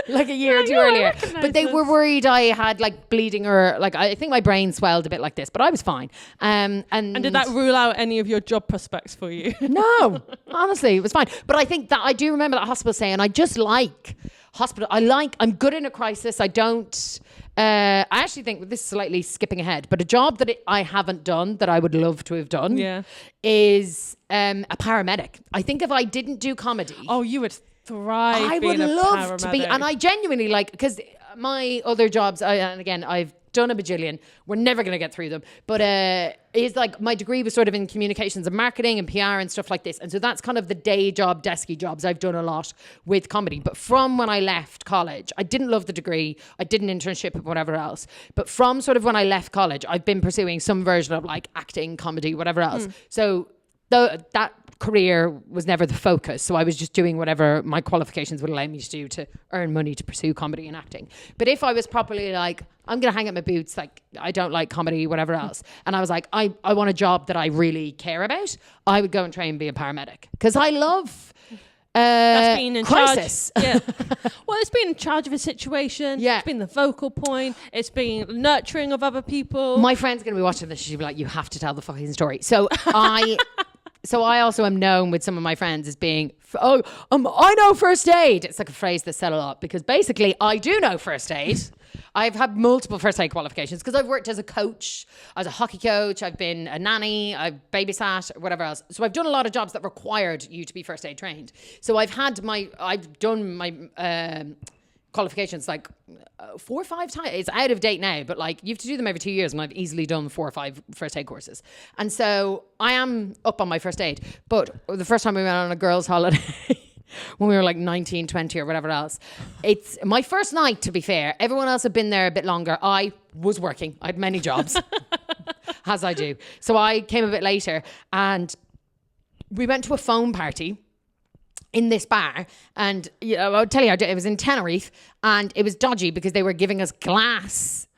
like a year or two earlier. But they were worried I had like bleeding or like I think my brain swelled a bit like this, but I was fine. And did that rule out any of your job prospects for you? No, honestly, it was fine. But I think that I do remember that hospital saying, I just like hospital. I'm good in a crisis. I don't. I actually think this is slightly skipping ahead, but a job that I haven't done that I would love to have done is a paramedic. I think if I didn't do comedy, you would thrive. I would love to be, and I genuinely like, because my other jobs, and again, I've done a bajillion. We're never going to get through them, but is like my degree was sort of in communications and marketing and PR and stuff like this, and so that's kind of the day job, desky jobs. I've done a lot with comedy, but from when I left college, I didn't love the degree. I did an internship and whatever else, but from sort of when I left college, I've been pursuing some version of like acting, comedy, whatever else. So that career was never the focus. So I was just doing whatever my qualifications would allow me to do to earn money to pursue comedy and acting. But if I was properly like, I'm going to hang up my boots, like I don't like comedy, whatever else, and I was like, I want a job that I really care about, I would go and try and be a paramedic. Because I love that's being in crisis. Charge. Yeah. Well, it's being in charge of a situation. Yeah. It's been the focal point. It's being nurturing of other people. My friend's going to be watching this. She'll be like, you have to tell the fucking story. So I also am known with some of my friends as being, I know first aid. It's like a phrase that's said a lot because basically I do know first aid. I've had multiple first aid qualifications because I've worked as a coach, as a hockey coach. I've been a nanny, I've babysat, whatever else. So I've done a lot of jobs that required you to be first aid trained. So I've done my qualifications like 4 or 5 times. It's out of date now, but like you have to do them every 2 years, and I've easily done 4 or 5 first aid courses. And so I am up on my first aid. But the first time we went on a girls' holiday when we were like 19, 20 or whatever else, it's my first night, to be fair. Everyone else had been there a bit longer. I was working. I had many jobs, as I do. So I came a bit later, and we went to a foam party in this bar, and I'll tell you, it was in Tenerife, and it was dodgy because they were giving us glass,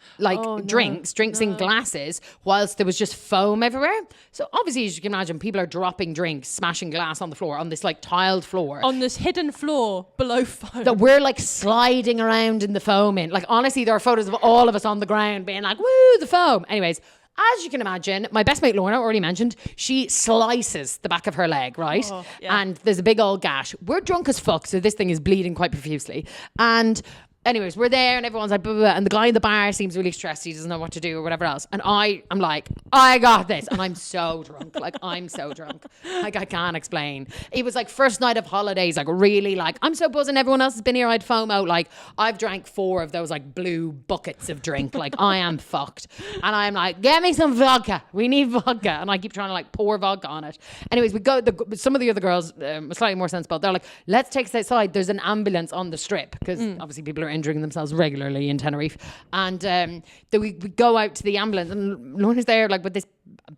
drinks in glasses, whilst there was just foam everywhere. So obviously, as you can imagine, people are dropping drinks, smashing glass on the floor, on this like tiled floor. On this hidden floor below foam. That we're like sliding around in the foam in. Like honestly, there are photos of all of us on the ground being like, woo, the foam. Anyways, as you can imagine, my best mate Lorna, already mentioned, she slices the back of her leg, right? And there's a big old gash. We're drunk as fuck, so this thing is bleeding quite profusely. And anyways, we're there and everyone's like, blah, blah, blah, and the guy in the bar seems really stressed. He doesn't know what to do or whatever else. And I'm like, I got this. And I'm so drunk. Like, I'm so drunk. Like, I can't explain. It was like first night of holidays, like really like, I'm so buzzing. Everyone else has been here. I had FOMO. Like, I've drank 4 of those like blue buckets of drink. Like, I am fucked. And I'm like, get me some vodka. We need vodka. And I keep trying to like pour vodka on it. Anyways, we go, some of the other girls, slightly more sensible. They're like, let's take this outside. There's an ambulance on the strip. Because obviously people are injuring themselves regularly in Tenerife, and then we go out to the ambulance, and Lorna's there like with this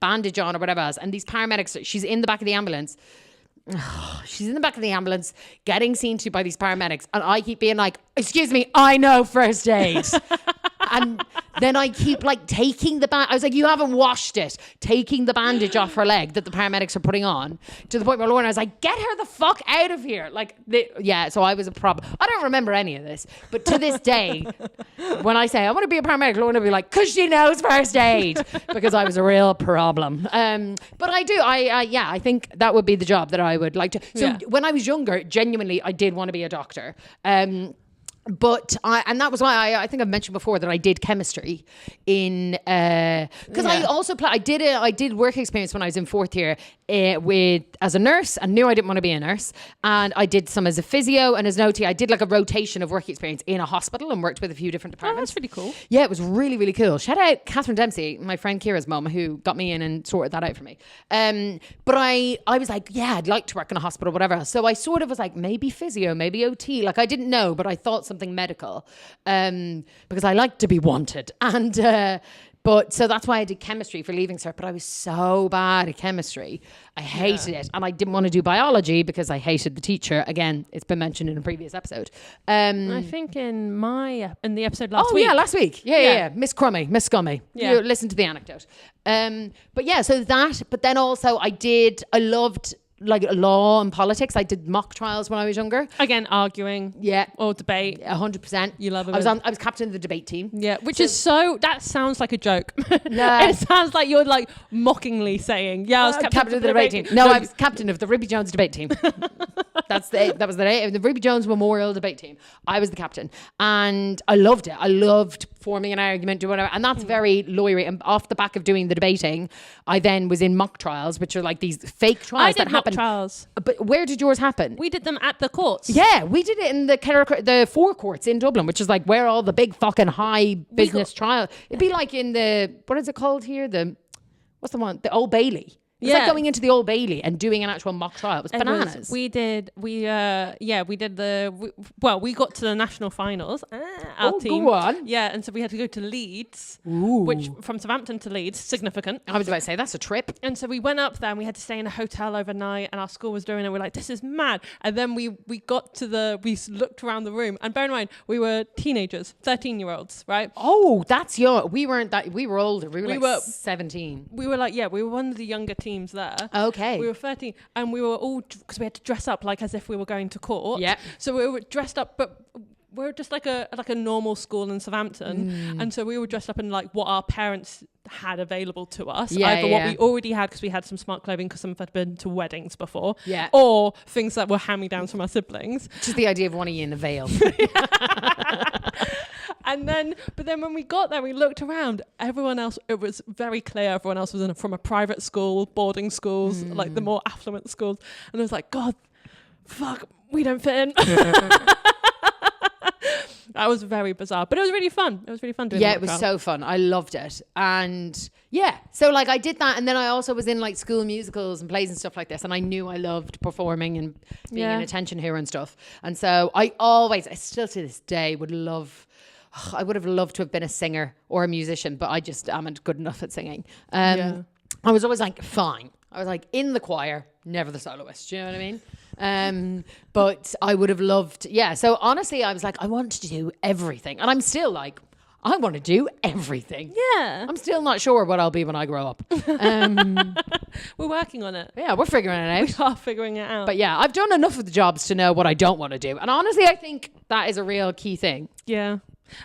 bandage on or whatever else, and these paramedics, she's in the back of the ambulance. She's in the back of the ambulance getting seen to by these paramedics, and I keep being like, excuse me, I know first aid. And then I keep like taking the I was like, you haven't washed it. Taking the bandage off her leg that the paramedics are putting on, to the point where Lorna was like, get her the fuck out of here. Like, so I was a problem. I don't remember any of this, but to this day, when I say I want to be a paramedic, Lorna will be like, cause she knows first aid, because I was a real problem. But I do, I think that would be the job that I would like to. So when I was younger, genuinely, I did want to be a doctor. But and that was why I think I've mentioned before that I did chemistry in because I also I did work experience when I was in 4th year as a nurse, and knew I didn't want to be a nurse, and I did some as a physio and as an OT. I did like a rotation of work experience in a hospital and worked with a few different departments. Oh, that's really cool. Yeah, it was really, really cool. Shout out Catherine Dempsey, my friend Kira's mum, who got me in and sorted that out for me. But I was like, yeah, I'd like to work in a hospital, whatever. So I sort of was like, maybe physio, maybe OT. Like I didn't know, but I thought something medical, because I like to be wanted. And but so that's why I did chemistry for Leaving Cert. But I was so bad at chemistry, I hated it, and I didn't want to do biology because I hated the teacher. Again, it's been mentioned in a previous episode. I think in the episode last week. Oh yeah, last week. Yeah. Miss Crummy, Miss Scummy. Yeah. You listen to the anecdote. But yeah, so that. But then also I loved like law and politics. I did mock trials when I was younger. Again, arguing. Yeah. Or debate. 100%. You love it. I was captain of the debate team. Yeah, which is so, that sounds like a joke. No. It sounds like you're like mockingly saying, yeah, I was captain of the debate team. No, I was captain of the Ruby Jones debate team. That was the name. The Ruby Jones Memorial debate team. I was the captain. And I loved it. I loved forming an argument, doing whatever. And that's very lawyery. And off the back of doing the debating, I then was in mock trials, which are like these fake trials that happen. Trials. But where did yours happen? We did them at the courts. Yeah, we did it in the forecourts in Dublin, which is like where all the big fucking high business trial. It'd be like in the, what is it called here? What's the one? The Old Bailey. It's like going into the Old Bailey and doing an actual mock trial. It was bananas. We got to the national finals. Our team. Go on. Yeah, and so we had to go to Leeds, Ooh. which from Southampton to Leeds, significant. I was about to say, that's a trip. And so we went up there and we had to stay in a hotel overnight and our school was doing it. We're like, this is mad. And then we looked around the room, and bear in mind, we were teenagers, 13-year-olds, right? Oh, that's young. We weren't that, we were older. We were 17. We were like, we were one of the younger teams there. Okay. We were 13 and we were all, because we had to dress up like as if we were going to court. Yeah. So we were dressed up, but we were just like a normal school in Southampton. And so we were dressed up in like what our parents had available to us. Either what we already had because we had some smart clothing because some of us had been to weddings before. Yeah. Or things that were hand-me-downs from our siblings. Just the idea of one of you in a veil. But then when we got there, we looked around. Everyone else, it was very clear everyone else was from a private school, boarding schools, like the more affluent schools. And I was like, God, fuck, we don't fit in. That was very bizarre, but it was really fun. It was really fun doing it was so fun. I loved it. And so like I did that, and then I also was in like school musicals and plays and stuff like this, and I knew I loved performing and being in attention here and stuff. And so I still to this day I would have loved to have been a singer or a musician, but I just amn't good enough at singing. I was always like, fine. I was like in the choir, never the soloist. Do you know what I mean? But I would have loved, So honestly, I was like, I want to do everything. And I'm still like, I want to do everything. Yeah. I'm still not sure what I'll be when I grow up. We're working on it. Yeah, we're figuring it out. We are figuring it out. But yeah, I've done enough of the jobs to know what I don't want to do. And honestly, I think that is a real key thing. Yeah.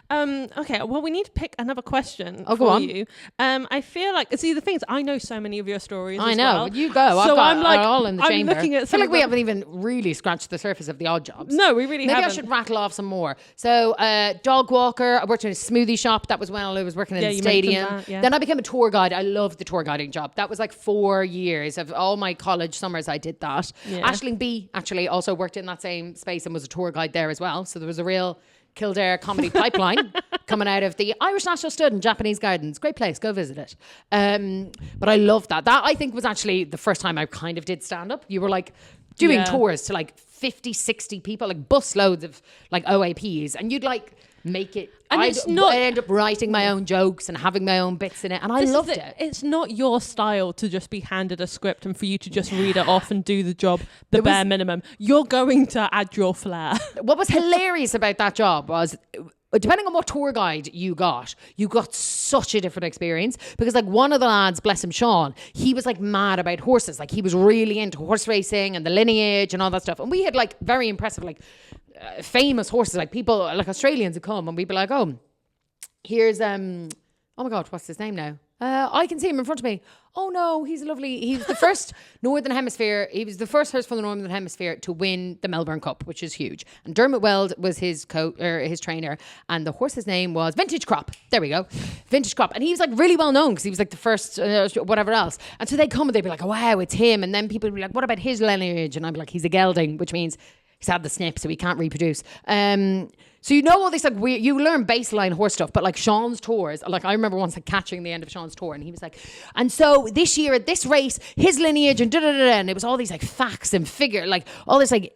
Okay, well, we need to pick another question go on. you. I feel like, see, the thing is, I know so many of your stories. I know. Well. You go. So I'm like, all in the chamber. Looking at I feel like we haven't even really scratched the surface of the odd jobs. No, we really haven't. Maybe I should rattle off some more. So, dog walker. I worked in a smoothie shop. That was when I was working in the stadium. Then I became a tour guide. I loved the tour guiding job. That was like 4 years of all my college summers. I did that. Yeah. Aisling B actually also worked in that same space and was a tour guide there as well. So there was a real Kildare comedy pipeline coming out of the Irish National Stud in Japanese Gardens. Great place, go visit it. But I love that. That I think was actually the first time I kind of did stand up. You were like doing tours to like 50, 60 people, like bus loads of like OAPs, and you'd like make it. And I'd end up writing my own jokes and having my own bits in it, and I loved it. It's not your style to just be handed a script and for you to just read it off and do the job bare minimum. You're going to add your flair. What was hilarious about that job was, depending on what tour guide you got such a different experience, because like one of the lads, bless him, Sean, he was like mad about horses. Like he was really into horse racing and the lineage and all that stuff. And we had like very impressive, like famous horses, like people, like Australians would come and we'd be like, oh, here's, oh my God, what's his name now? I can see him in front of me. Oh no, he's the first Northern Hemisphere. He was the first horse from the Northern Hemisphere to win the Melbourne Cup, which is huge. And Dermot Weld was his his trainer, and the horse's name was Vintage Crop. There we go, Vintage Crop. And he was like really well known because he was like the first whatever else. And so they'd come and they'd be like, oh, wow, it's him. And then people would be like, what about his lineage? And I'd be like, he's a gelding, which means he's had the snip, so he can't reproduce. So you know all this, like you learn baseline horse stuff, but like Sean's tours, like I remember once like catching the end of Sean's tour, and he was like, and so this year at this race, his lineage and and it was all these like facts and figure, like all this like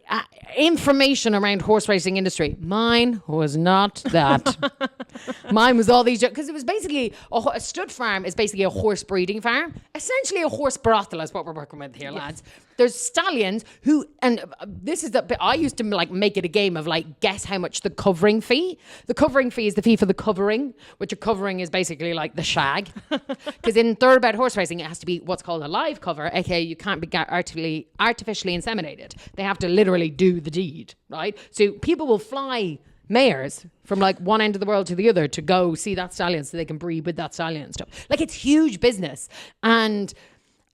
information around horse racing industry. Mine was not that. Mine was all these jokes. Because it was basically, a stud farm is basically a horse breeding farm. Essentially a horse brothel is what we're working with here, lads. There's stallions who, and this is the bit, I used to like make it a game of like, guess how much the covering fee. The covering fee is the fee for the covering, which a covering is basically like the shag. Because in thoroughbred horse racing, it has to be what's called a live cover, aka you can't be artificially inseminated. They have to literally do the deed, right? So people will fly mares from like one end of the world to the other to go see that stallion so they can breed with that stallion and stuff. Like it's huge business. And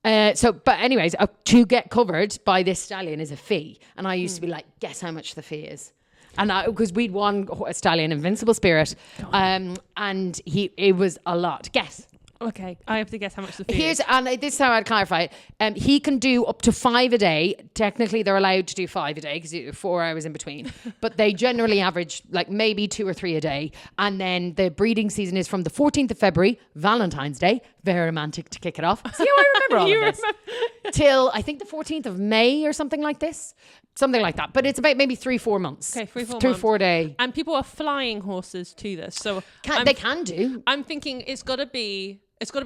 but anyways, to get covered by this stallion is a fee. And I used to be like, guess how much the fee is? And because we'd won a stallion, Invincible Spirit, and it was a lot. Guess. Okay, I have to guess how much the fee is. And this is how I'd clarify it. He can do up to 5 a day. Technically, they're allowed to do 5 a day because 4 hours in between. But they generally average like maybe 2 or 3 a day. And then the breeding season is from the 14th of February, Valentine's Day. Very romantic to kick it off. See how I remember all of this? Till I think the 14th of May or something like this. Something like that. But it's about maybe 3-4 months. Okay, 3-4 months. 3-4 day. And people are flying horses to this. So they can do. I'm thinking it's got to be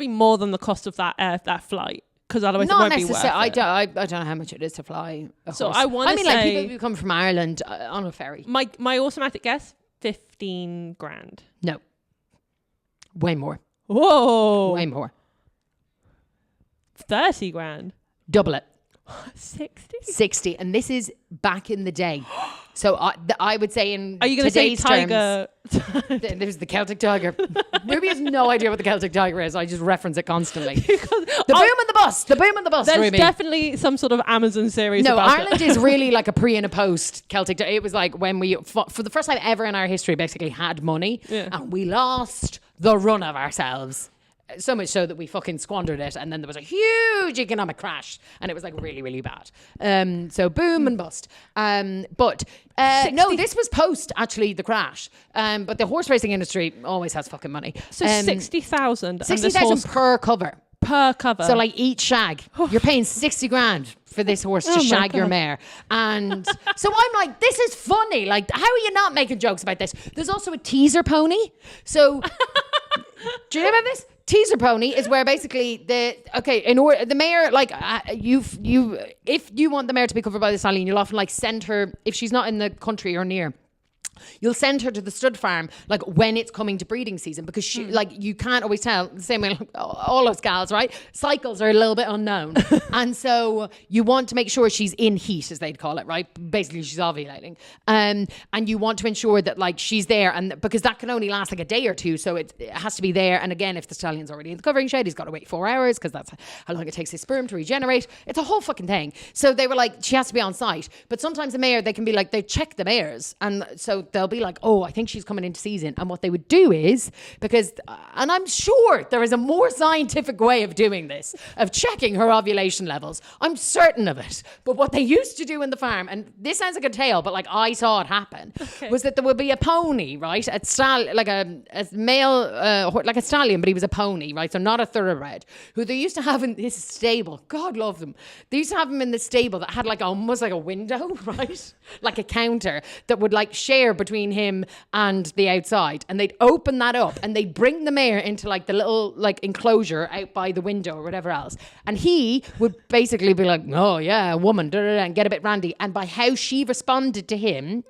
more than the cost of that flight. Because otherwise it won't be worth it. I don't know how much it is to fly a horse. I want to say, like people who come from Ireland on a ferry. My automatic guess, 15 grand. No. Way more. Whoa. Way more. 30 grand. Double it. 60. And this is back in the day. So I would say in Are you going to say tiger? There's the Celtic tiger. Ruby has no idea what the Celtic tiger is. I just reference it constantly. The boom and the bust. The boom and the bust. There's Ruby. Definitely some sort of Amazon series. No, about Ireland is really like a pre and a post Celtic. It was like when we, for the first time ever in our history, basically had money, and we lost the run of ourselves. So much so that we fucking squandered it, and then there was a huge economic crash, and it was like really, really bad. So boom and bust. But no, this was post actually the crash. But the horse racing industry always has fucking money. So 60,000. 60,000 per cover. Per cover. So like each shag, you're paying 60 grand for this horse to shag your mare. And so I'm like, this is funny. Like, how are you not making jokes about this? There's also a teaser pony. So do you know about this? Teaser pony is where basically the mare, like if you want the mare to be covered by the stallion, you'll often like send her, if she's not in the country or near, you'll send her to the stud farm like when it's coming to breeding season, because she like you can't always tell, the same way like, all us gals, right? Cycles are a little bit unknown. And so you want to make sure she's in heat, as they'd call it, right? Basically she's ovulating. And you want to ensure that like she's there, and because that can only last like a day or two, so it has to be there. And again, if the stallion's already in the covering shed, he's got to wait 4 hours because that's how long it takes his sperm to regenerate. It's a whole fucking thing. So they were like, she has to be on site. But sometimes the mare, they can be like, they check the mares, and so they'll be like, oh, I think she's coming into season. And what they would do is, because, and I'm sure there is a more scientific way of doing this, of checking her ovulation levels. I'm certain of it. But what they used to do in the farm, and this sounds like a tale, but like I saw it happen, was that there would be a pony, right? Like a male, like a stallion, but he was a pony, right? So not a thoroughbred, who they used to have in this stable. God love them. They used to have him in the stable that had like almost like a window, right? Like a counter that would like share between him and the outside, and they'd open that up and they'd bring the mare into like the little like enclosure out by the window or whatever else, and he would basically be like, oh yeah, a woman, and get a bit randy, and by how she responded to him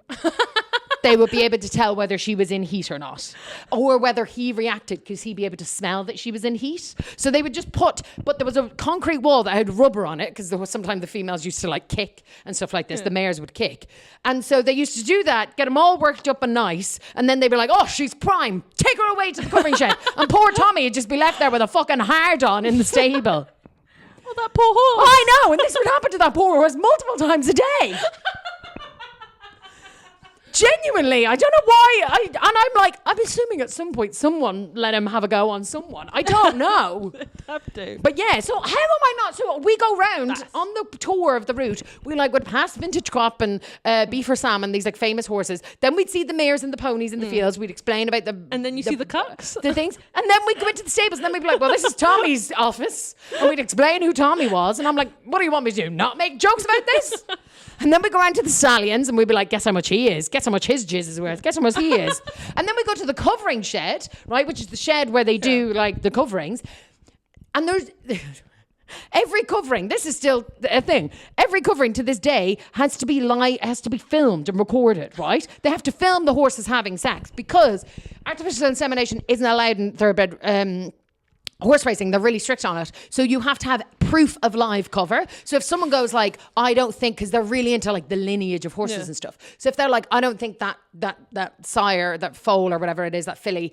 they would be able to tell whether she was in heat or not, or whether he reacted because he'd be able to smell that she was in heat. So they would just but there was a concrete wall that had rubber on it, because there was sometimes the females used to like kick and stuff like this. The mares would kick, and so they used to do that, get them all worked up and nice, and then they'd be like, oh, she's prime, take her away to the covering shed. And poor Tommy would just be left there with a fucking hard on in the stable. Oh, that poor horse. I know, and this would happen to that poor horse multiple times a day. Genuinely, I don't know why. And I'm like, I'm assuming at some point someone let him have a go on someone. I don't know. Have to. But yeah, so how am I not? So we go round on the tour of the route. We like would pass Vintage Crop and Beef or Salmon, these like famous horses. Then we'd see the mares and the ponies in the fields. We'd explain about and then you see the cucks, the things. And then we'd go into the stables, and then we'd be like, well, this is Tommy's office, and we'd explain who Tommy was. And I'm like, what do you want me to do? Not make jokes about this? And then we go around to the stallions and we'd be like, guess how much he is. Guess how much his jizz is worth. Guess how much he is. And then we go to the covering shed, right? Which is the shed where they do like the coverings. And there's every covering. This is still a thing. Every covering to this day has to be filmed and recorded, right? They have to film the horses having sex because artificial insemination isn't allowed in thoroughbred horse racing. They're really strict on it. So you have to have proof of live cover. So if someone goes like, I don't think, because they're really into like the lineage of horses and stuff. So if they're like, I don't think that sire, that foal or whatever it is, that filly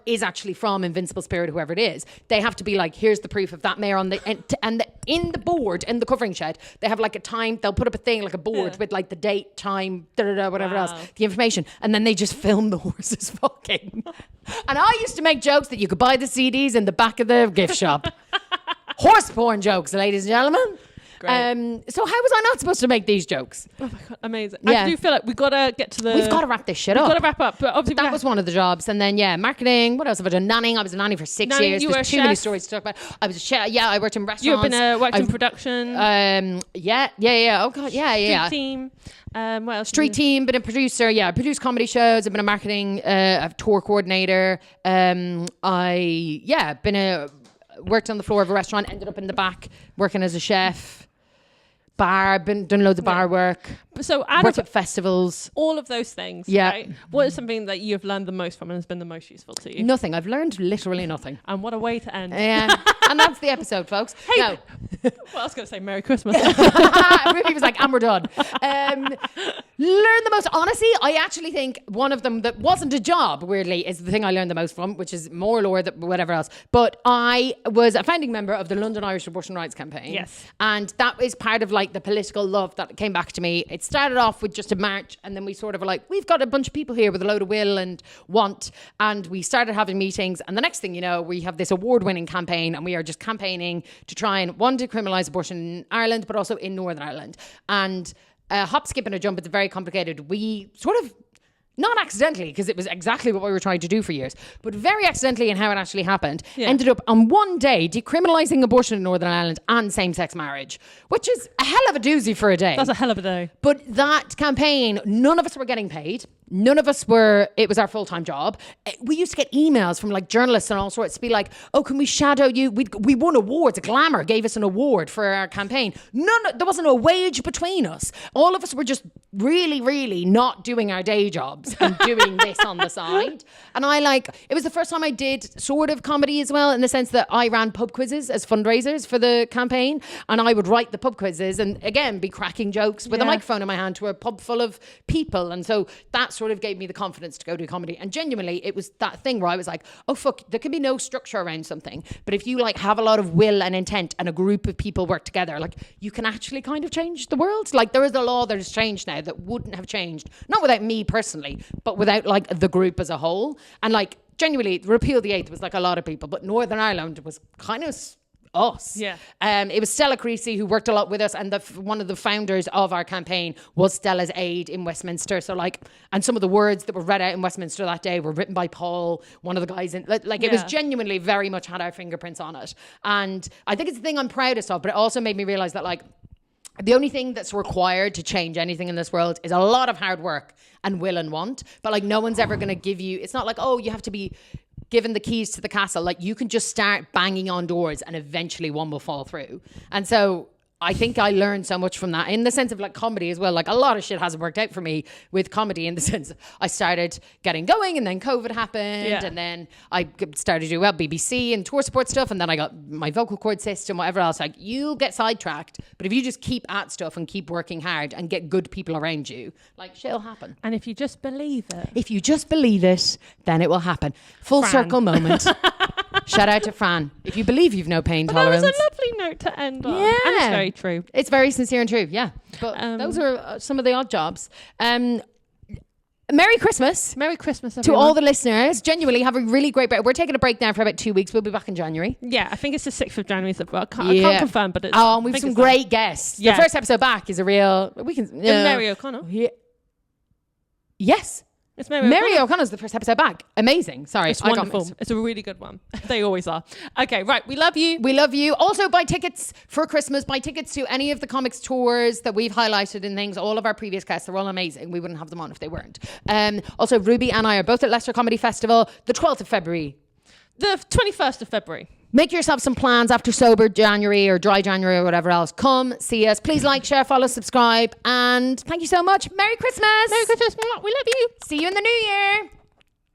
is actually from Invincible Spirit, whoever it is, they have to be like, here's the proof of that mare on the, and in the board, in the covering shed, they have like a time, they'll put up a thing, like a board with like the date, time, whatever else, the information. And then they just film the horses fucking. And I used to make jokes that you could buy the CDs in the back of the gift shop. Horse porn jokes, ladies and gentlemen. Great. So how was I not supposed to make these jokes? Oh my God, amazing. Yeah. I do feel like we've got to get to the... We've got to wrap this shit up. We've got to wrap up. But obviously that was one of the jobs. And then, marketing. What else have I done? Nannying. I was a nanny for 6 years. You were There's too many stories to talk about. I was a chef. Yeah, I worked in restaurants. You've worked in production. Yeah. Oh, God. Yeah. Street team. What else? Street team, been a producer. Yeah, I produced comedy shows. I've been a marketing, a tour coordinator. Worked on the floor of a restaurant, ended up in the back working as a chef. Bar, done loads of bar work. So worked at festivals. All of those things, right? What is something that you've learned the most from and has been the most useful to you? Nothing. I've learned literally nothing. And what a way to end. Yeah. And that's the episode, folks. Hey, no. Well, I was going to say Merry Christmas. Ruby was like, and we're done. Learn the most. Honestly, I actually think one of them that wasn't a job, weirdly, is the thing I learned the most from, which is more lore than whatever else. But I was a founding member of the London Irish Abortion Rights Campaign. Yes. And that is part of like the political love that came back to me. It started off with just a march, and then we sort of were like, we've got a bunch of people here with a load of will and want, and we started having meetings, and the next thing you know, we have this award-winning campaign, and we are just campaigning to try and decriminalise abortion in Ireland, but also in Northern Ireland. And hop, skip and a jump, it's very complicated. We sort of, not accidentally, because it was exactly what we were trying to do for years, but very accidentally in how it actually happened, ended up on one day decriminalising abortion in Northern Ireland and same-sex marriage, which is a hell of a doozy for a day. That's a hell of a day. But that campaign, none of us were getting paid. None of us were, it was our full-time job. We used to get emails from like journalists and all sorts to be like, oh, can we shadow you? We won awards. Glamour gave us an award for our campaign. There wasn't a wage between us. All of us were just really, really not doing our day jobs and doing this on the side. And it was the first time I did sort of comedy as well, in the sense that I ran pub quizzes as fundraisers for the campaign. And I would write the pub quizzes and again, be cracking jokes with a microphone in my hand to a pub full of people. And so that's sort of gave me the confidence to go do comedy. And genuinely, it was that thing where I was like, oh fuck, there can be no structure around something, but if you like have a lot of will and intent and a group of people work together, like you can actually kind of change the world. Like there is a law that has changed now that wouldn't have changed, not without me personally, but without like the group as a whole. And like genuinely, repeal the 8th was like a lot of people, but Northern Ireland was kind of us. Yeah. It was Stella Creasy who worked a lot with us, and one of the founders of our campaign was Stella's aide in Westminster. So and some of the words that were read out in Westminster that day were written by Paul, one of the guys in, it was genuinely very much had our fingerprints on it. And I think it's the thing I'm proudest of, but it also made me realize that the only thing that's required to change anything in this world is a lot of hard work and will and want. But no one's ever going to give you, it's not like, oh, you have to be given the keys to the castle. Like you can just start banging on doors and eventually one will fall through. And so I think I learned so much from that in the sense of comedy as well. Like a lot of shit hasn't worked out for me with comedy in the sense I started getting going and then COVID happened and then I started to do BBC and tour support stuff, and then I got my vocal cord cyst and whatever else. Like you'll get sidetracked, but if you just keep at stuff and keep working hard and get good people around you, shit'll happen. And if you just believe it. If you just believe it, then it will happen. Full circle moment. Shout out to Fran. If you believe you've no pain tolerance. That was a lovely note to end on. Yeah. And it's very true. It's very sincere and true, yeah. But those are some of the odd jobs. Merry Christmas. Merry Christmas, To everyone. all the listeners. Genuinely, have a really great break. We're taking a break now for about 2 weeks. We'll be back in January. Yeah, I think it's the 6th of January. I can't confirm, but it's... Oh, and we have some great guests. Yeah. The first episode back is a real... We can... Mary O'Connell. Yeah. Yes. It's Mary Mary O'Connor's the first episode back. Amazing. Sorry. It's wonderful. It's a really good one. They always are. Okay, right. We love you. We love you. Also, buy tickets for Christmas. Buy tickets to any of the comics tours that we've highlighted and things. All of our previous guests, they're all amazing. We wouldn't have them on if they weren't. Also, Ruby and I are both at Leicester Comedy Festival, the 12th of February. The 21st of February. Make yourself some plans after sober January or dry January or whatever else. Come see us. Please like, share, follow, subscribe. And thank you so much. Merry Christmas. Merry Christmas. We love you. See you in the new year.